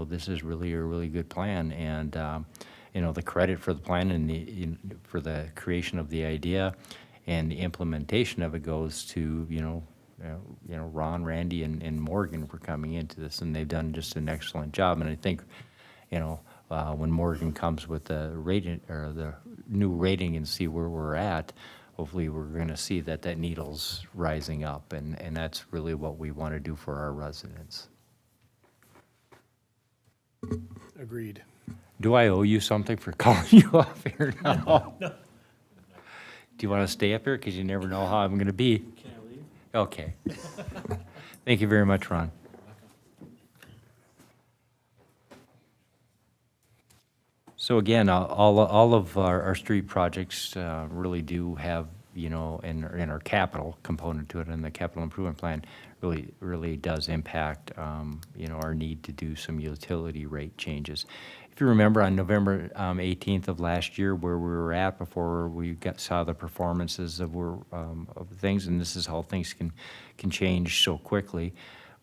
[SPEAKER 5] This is really a really good plan, and the credit for the plan and for the creation of the idea and the implementation of it goes to Ron, Randy, and Morgan for coming into this, and they've done just an excellent job. And I think when Morgan comes with the rating or the new rating and see where we're at, hopefully we're going to see that needle's rising up, and that's really what we want to do for our residents.
[SPEAKER 2] Agreed.
[SPEAKER 5] Do I owe you something for calling you up here now? No. Do you want to stay up here? Because you never know how I'm going to be. Can I leave? Okay. Thank you very much, Ron. So again, all of our street projects really do have, in our capital component to it, and the capital improvement plan really does impact, our need to do some utility rate changes. If you remember on November 18th of last year, where we were at before we saw the performances of things, and this is how things can change so quickly,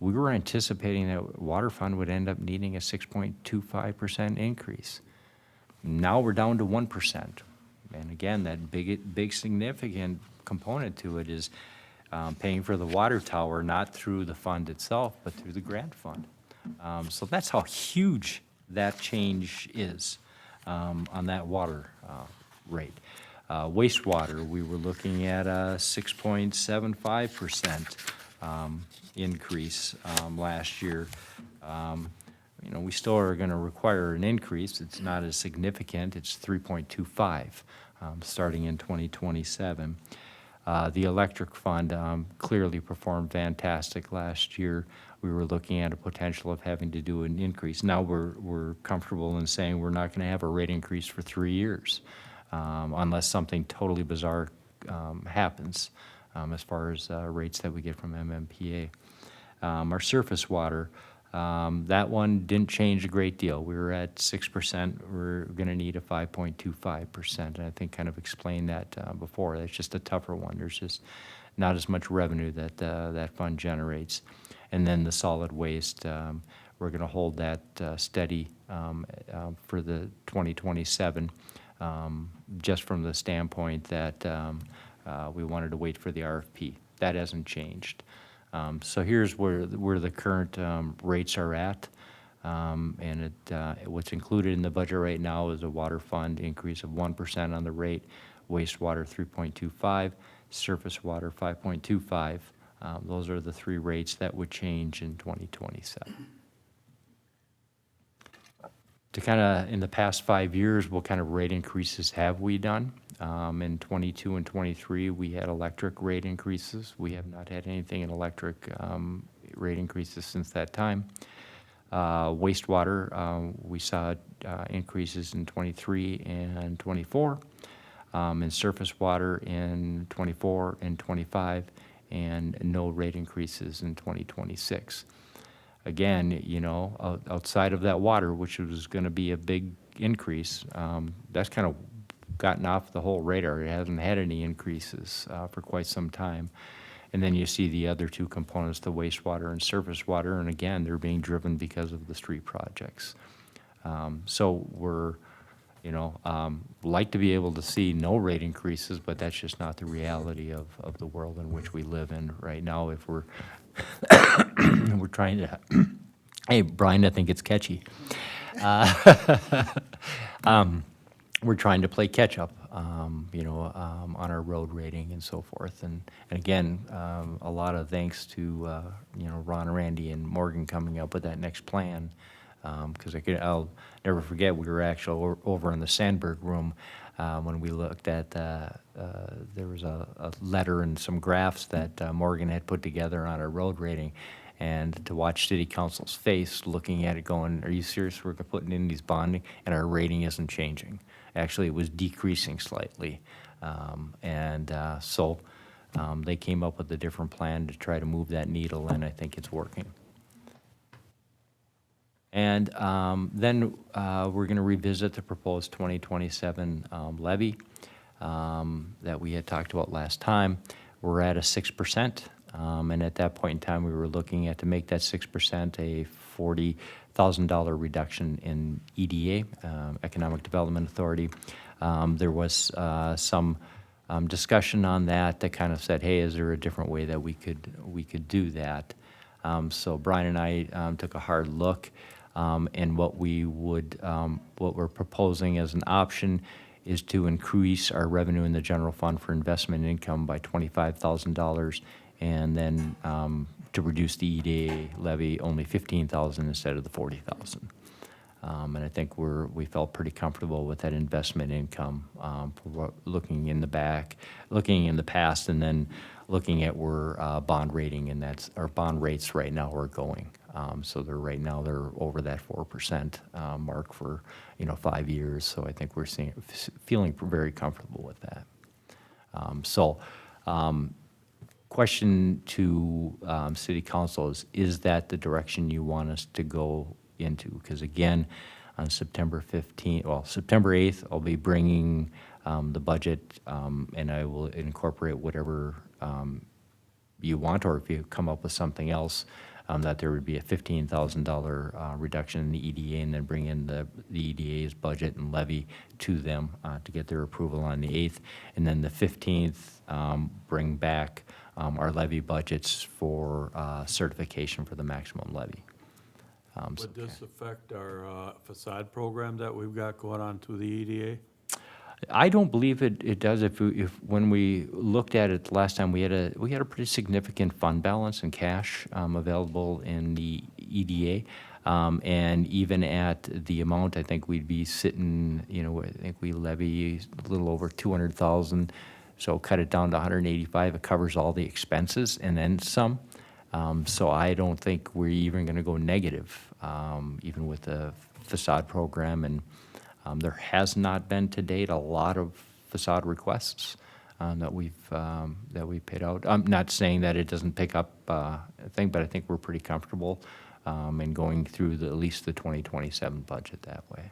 [SPEAKER 5] we were anticipating that water fund would end up needing a 6.25% increase. Now we're down to 1%. And again, that big significant component to it is paying for the water tower, not through the fund itself, but through the grant fund. So that's how huge that change is on that water rate. Wastewater, we were looking at a 6.75% increase last year. We still are going to require an increase. It's not as significant. It's 3.25 starting in 2027. The electric fund clearly performed fantastic last year. We were looking at a potential of having to do an increase. Now we're comfortable in saying we're not going to have a rate increase for 3 years unless something totally bizarre happens as far as rates that we get from MMPA. Our surface water, that one didn't change a great deal. We were at 6%. We're going to need a 5.25%. And I think kind of explained that before. That's just a tougher one. There's just not as much revenue that that fund generates. And then the solid waste, we're going to hold that steady for the 2027, just from the standpoint that we wanted to wait for the RFP. That hasn't changed. So here's where the current rates are at. And what's included in the budget right now is a water fund increase of 1% on the rate, wastewater 3.25, surface water 5.25. Those are the three rates that would change in 2027. To kind of, in the past 5 years, what kind of rate increases have we done? In 22 and 23, we had electric rate increases. We have not had anything in electric rate increases since that time. Wastewater, we saw increases in 23 and 24. In surface water in 24 and 25, and no rate increases in 2026. Again, you know, outside of that water, which was going to be a big increase, that's kind of gotten off the whole radar. It hasn't had any increases for quite some time. And then you see the other two components, the wastewater and surface water, and again, they're being driven because of the street projects. So we're, you know, like to be able to see no rate increases, but that's just not the reality of the world in which we live in right now. If we're we're trying to, hey, Brian, I think it's catchy. We're trying to play catch up, you know, on our road rating and so forth. And again, a lot of thanks to, you know, Ron, Randy, and Morgan coming up with that next plan. Because I'll never forget, we were actually over in the Sandberg room when we looked at, there was a letter and some graphs that Morgan had put together on our road rating. And to watch city council's face looking at it going, are you serious? We're putting in these bonding and our rating isn't changing. Actually, it was decreasing slightly. So they came up with a different plan to try to move that needle, and I think it's working. And then we're going to revisit the proposed 2027 levy that we had talked about last time. We're at a 6%, and at that point in time, we were looking at to make that 6% a $40,000 reduction in EDA, Economic Development Authority. There was some discussion on that kind of said, hey, is there a different way that we could do that? So Brian and I took a hard look. And what we're proposing as an option is to increase our revenue in the general fund for investment income by $25,000, and then to reduce the EDA levy only $15,000 instead of the $40,000. And I think we felt pretty comfortable with that investment income, looking in the past, and then looking at where bond rating and our bond rates right now are going. So right now they're over that 4% mark for 5 years. So I think we're feeling very comfortable with that. Question to City Council is that the direction you want us to go into? Because again, on September 8th, I'll be bringing the budget, and I will incorporate whatever you want, or if you come up with something else, that there would be a $15,000 reduction in the EDA, and then bring in the EDA's budget and levy to them to get their approval on the 8th. And then the 15th, bring back our levy budgets for certification for the maximum levy.
[SPEAKER 6] Would this affect our facade program that we've got going on through the EDA?
[SPEAKER 5] I don't believe it does. If when we looked at it last time, we had a pretty significant fund balance and cash available in the EDA, and even at the amount, I think we'd be sitting. I think we levy a little over 200,000, so cut it down to 185. It covers all the expenses and then some. So I don't think we're even going to go negative, even with the facade program. And there has not been to date a lot of facade requests that we've paid out. I'm not saying that it doesn't pick up a thing, but I think we're pretty comfortable in going through at least the 2027 budget that way.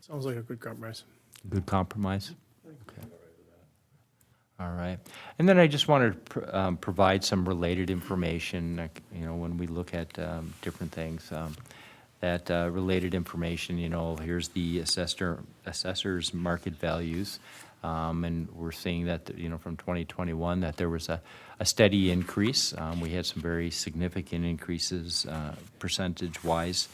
[SPEAKER 2] Sounds like a good compromise.
[SPEAKER 5] Good compromise? Okay. All right. And then I just wanted to provide some related information, when we look at different things. That related information, here's the assessor's market values And we're seeing that, from 2021, that there was a steady increase. We had some very significant increases percentage-wise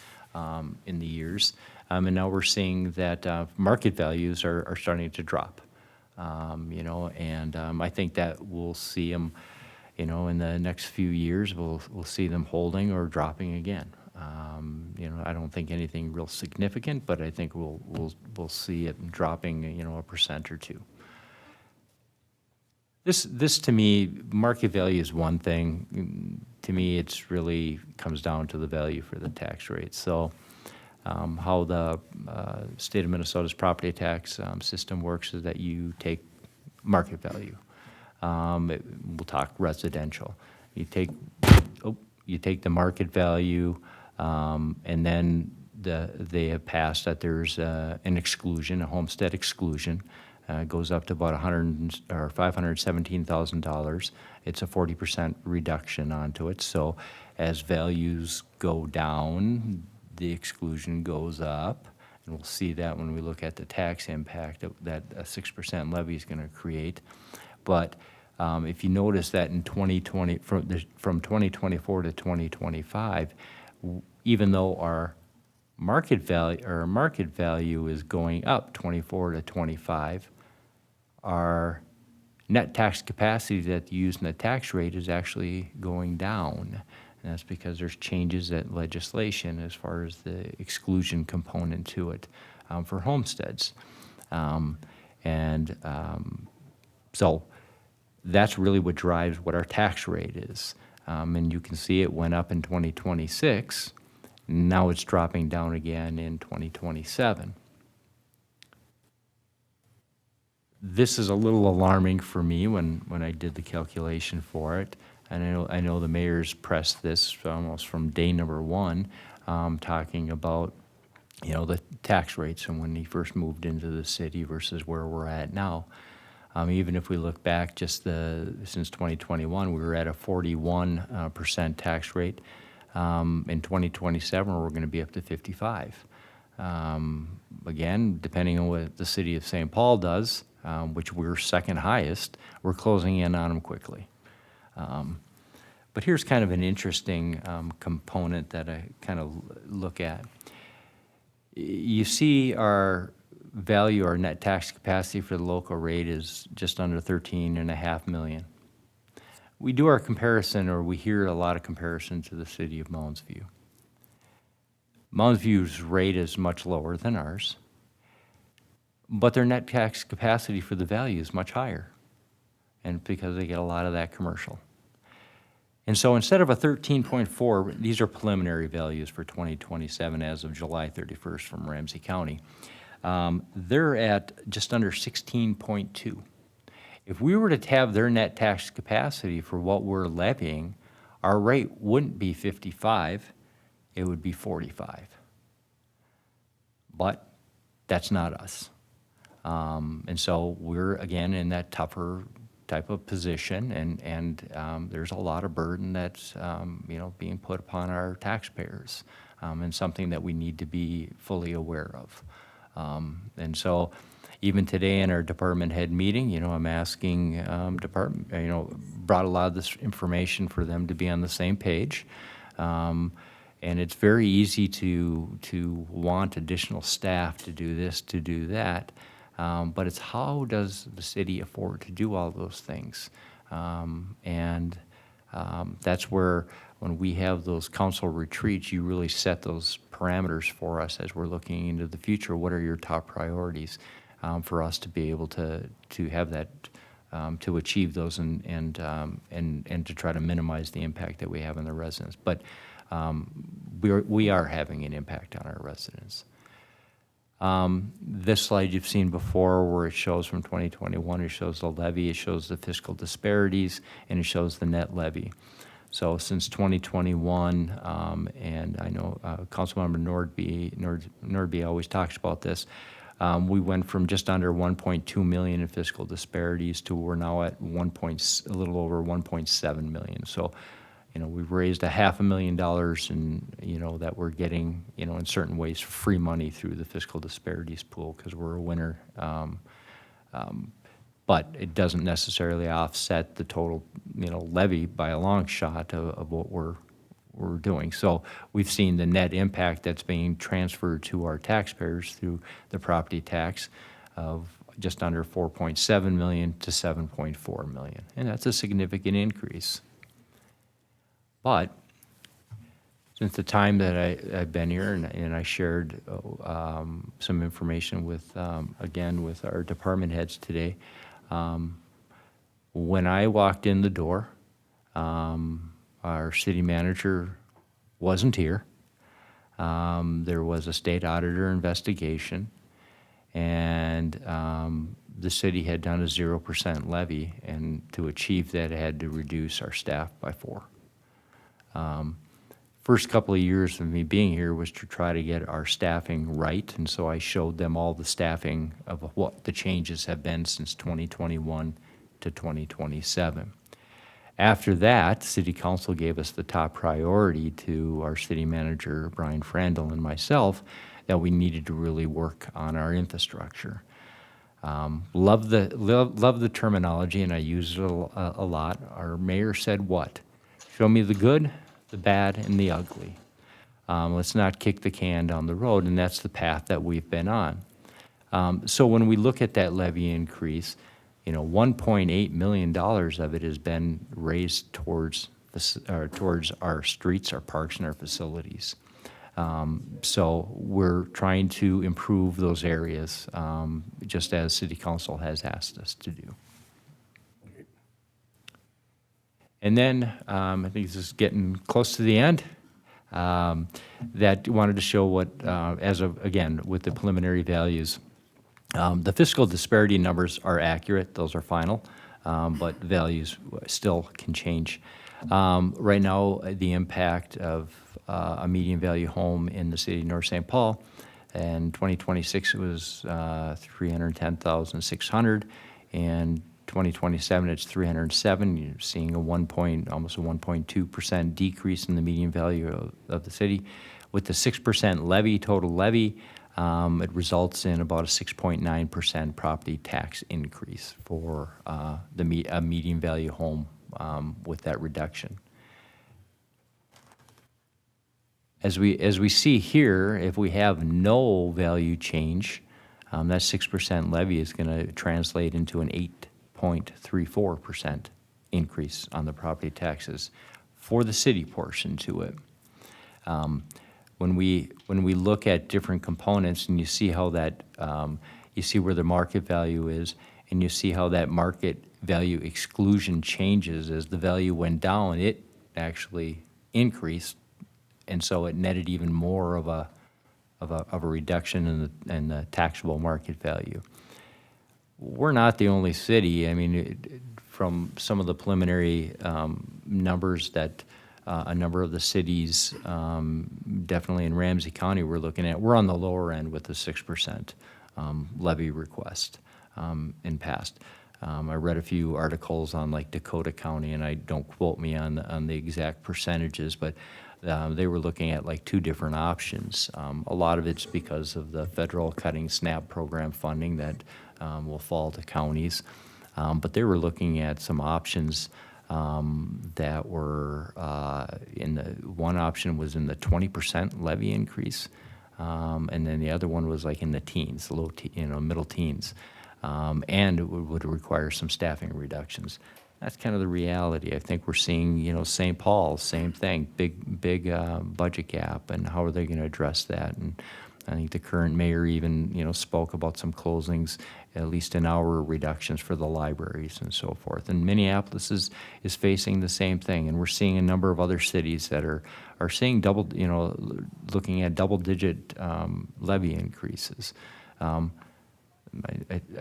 [SPEAKER 5] in the years. And now we're seeing that market values are starting to drop. And I think that we'll see them, in the next few years, we'll see them holding or dropping again. I don't think anything real significant, but I think we'll see it dropping, 1% or 2%. This to me, market value is one thing. To me, it's really comes down to the value for the tax rate. So how the state of Minnesota's property tax system works is that you take market value. We'll talk residential. You take the market value, and then they have passed that there's an exclusion, a homestead exclusion. Goes up to about $517,000. It's a 40% reduction onto it. So as values go down, the exclusion goes up. And we'll see that when we look at the tax impact that a 6% levy is going to create. But if you notice that in 2020, from 2024 to 2025, even though our market value is going up 24 to 25, our net tax capacity that you use in the tax rate is actually going down. And that's because there's changes in legislation as far as the exclusion component to it for homesteads. So that's really what drives what our tax rate is. And you can see it went up in 2026. Now it's dropping down again in 2027. This is a little alarming for me when I did the calculation for it. And I know the mayor's pressed this almost from day number one, talking about, the tax rates and when he first moved into the city versus where we're at now. Even if we look back just since 2021, we were at a 41% tax rate. In 2027, we're going to be up to 55. Again, depending on what the city of St. Paul does, which we're second highest, we're closing in on them quickly. But here's kind of an interesting component that I kind of look at. You see our value, our net tax capacity for the local rate is just under 13.5 million. We do our comparison, or we hear a lot of comparison to the city of Mounds View. Mounds View's rate is much lower than ours, but their net tax capacity for the value is much higher, and because they get a lot of that commercial. And so instead of a 13.4, these are preliminary values for 2027 as of July 31st from Ramsey County. They're at just under 16.2. If we were to have their net tax capacity for what we're levying, our rate wouldn't be 55, it would be 45. But that's not us. And so we're, again, in that tougher type of position, and there's a lot of burden that's, being put upon our taxpayers, and something that we need to be fully aware of. And so even today in our department head meeting, I'm asking brought a lot of this information for them to be on the same page. And it's very easy to want additional staff to do this, to do that. But it's how does the city afford to do all those things? That's where when we have those council retreats, you really set those parameters for us as we're looking into the future. What are your top priorities for us to be able to have that, to achieve those and to try to minimize the impact that we have on the residents. But we are having an impact on our residents. This slide you've seen before where it shows from 2021, it shows the levy, it shows the fiscal disparities, and it shows the net levy. So since 2021, and I know Councilmember Nordby always talks about this, we went from just under 1.2 million in fiscal disparities to we're now at a little over 1.7 million. So, we've raised $500,000 and, that we're getting, in certain ways, free money through the fiscal disparities pool because we're a winner. But it doesn't necessarily offset the total, levy by a long shot of what we're doing. So we've seen the net impact that's being transferred to our taxpayers through the property tax of just under 4.7 million to 7.4 million. And that's a significant increase. But since the time that I've been here and I shared some information with, again, with our department heads today, when I walked in the door, our city manager wasn't here. There was a state auditor investigation, and the city had done a 0% levy, and to achieve that, it had to reduce our staff by 4. First couple of years of me being here was to try to get our staffing right, and so I showed them all the staffing of what the changes have been since 2021 to 2027. After that, City Council gave us the top priority to our city manager, Brian Frandl, and myself, that we needed to really work on our infrastructure. Love the terminology, and I use it a lot. Our mayor said what? Show me the good, the bad, and the ugly. Let's not kick the can down the road, and that's the path that we've been on. So when we look at that levy increase, $1.8 million of it has been raised towards our streets, our parks, and our facilities. So we're trying to improve those areas, just as City Council has asked us to do. And then, I think this is getting close to the end, that wanted to show what, again, with the preliminary values, the fiscal disparity numbers are accurate, those are final, but values still can change. Right now, the impact of a median value home in the city of North St. Paul, in 2026 it was $310,600, and 2027 it's $307. You're seeing almost a 1.2% decrease in the median value of the city. With the 6% levy, total levy, it results in about a 6.9% property tax increase for a median value home with that reduction. As we see here, if we have no value change, that 6% levy is going to translate into an 8.34% increase on the property taxes for the city portion to it. When we look at different components and you see how that, you see where the market value is, and you see how that market value exclusion changes as the value went down, it actually increased, and so it netted even more of a reduction in the taxable market value. We're not the only city. I mean, from some of the preliminary numbers that a number of the cities, definitely in Ramsey County, we're looking at, we're on the lower end with the 6% levy request in past. I read a few articles on like Dakota County, and I don't quote me on the exact percentages, but they were looking at like 2 different options. A lot of it's because of the federal cutting SNAP program funding that will fall to counties, but they were looking at some options that were one option was in the 20% levy increase, and then the other one was like in the teens, middle teens, and it would require some staffing reductions. That's kind of the reality. I think we're seeing, St. Paul, same thing, big budget gap, and how are they going to address that? And I think the current mayor even, spoke about some closings, at least an hour reductions for the libraries and so forth. And Minneapolis is facing the same thing, and we're seeing a number of other cities that are seeing looking at double-digit levy increases. I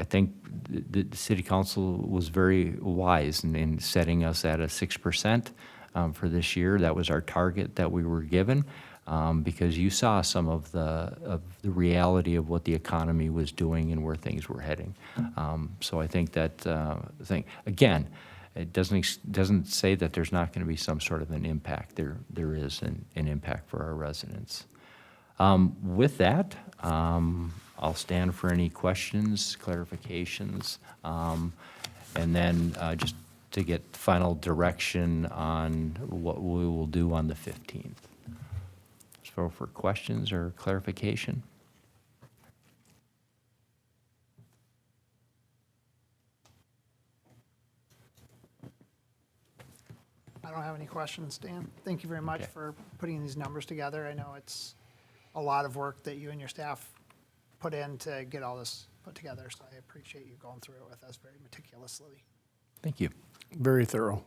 [SPEAKER 5] think the city council was very wise in setting us at a 6% for this year. That was our target that we were given, because you saw some of the reality of what the economy was doing and where things were heading. So I think that again, it doesn't say that there's not going to be some sort of an impact. There is an impact for our residents. With that, I'll stand for any questions, clarifications, And then just to get final direction on what we will do on the 15th. So for questions or clarification?
[SPEAKER 4] I don't have any questions, Dan. Thank you very much
[SPEAKER 5] Okay.
[SPEAKER 4] for putting these numbers together. I know it's a lot of work that you and your staff put in to get all this put together, so I appreciate you going through it with us very meticulously.
[SPEAKER 5] Thank you.
[SPEAKER 2] Very thorough.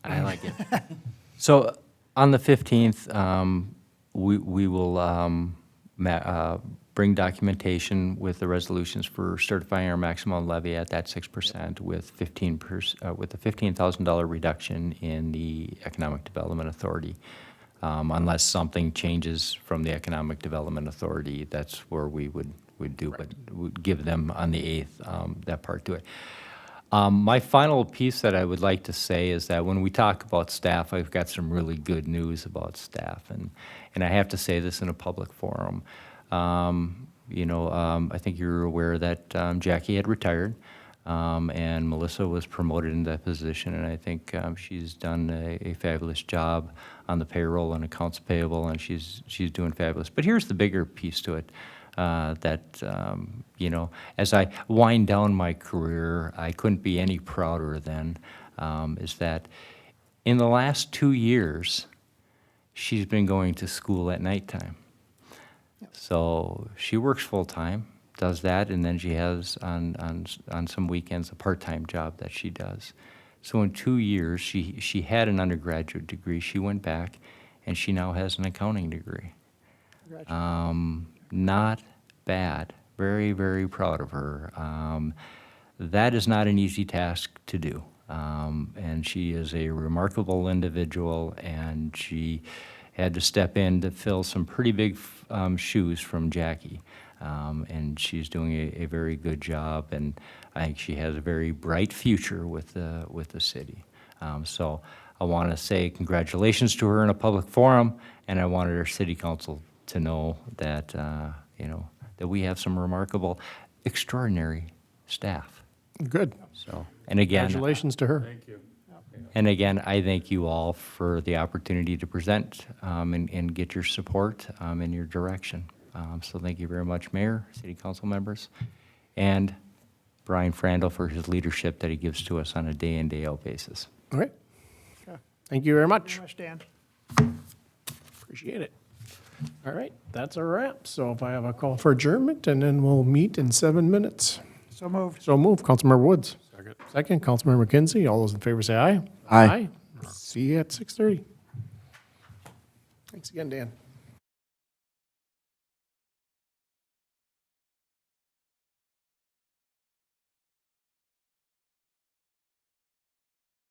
[SPEAKER 5] I like it. So on the 15th, we will bring documentation with the resolutions for certifying our maximum levy at that 6% with with a $15,000 reduction in the Economic Development Authority. Unless something changes from the Economic Development Authority, that's where we would do, but we'd give them on the 8th, that part to it. My final piece that I would like to say is that when we talk about staff, I've got some really good news about staff, and I have to say this in a public forum. I think you're aware that Jackie had retired, and Melissa was promoted into that position, and I think she's done a fabulous job on the payroll and accounts payable, and she's doing fabulous. But here's the bigger piece to it. As I wind down my career, I couldn't be any prouder than, is that in the last 2 years, she's been going to school at nighttime. So she works full-time, does that, and then she has on some weekends a part-time job that she does. So in 2 years, she had an undergraduate degree, she went back, and she now has an accounting degree. Not bad. Very, very proud of her. That is not an easy task to do. And she is a remarkable individual, and she had to step in to fill some pretty big shoes from Jackie. And she's doing a very good job, and I think she has a very bright future with the city. So I want to say congratulations to her in a public forum, and I wanted our city council to know that, that we have some remarkable, extraordinary staff.
[SPEAKER 2] Good.
[SPEAKER 5] So, and again,
[SPEAKER 2] Congratulations to her.
[SPEAKER 6] Thank you.
[SPEAKER 5] and again, I thank you all for the opportunity to present and get your support and your direction. So thank you very much, Mayor, City Council members, and Brian Frandl for his leadership that he gives to us on a day-in, day-out basis.
[SPEAKER 2] All right. Thank you very much.
[SPEAKER 4] Very much, Dan.
[SPEAKER 2] Appreciate it. All right, that's a wrap. So if I have a call for adjournment, and then we'll meet in 7 minutes.
[SPEAKER 4] So moved.
[SPEAKER 2] So move, Councilmember Woods.
[SPEAKER 6] Second.
[SPEAKER 2] Second, Councilmember McKenzie. All those in favor say aye.
[SPEAKER 8] Aye.
[SPEAKER 2] See you at 6:30. Thanks again, Dan.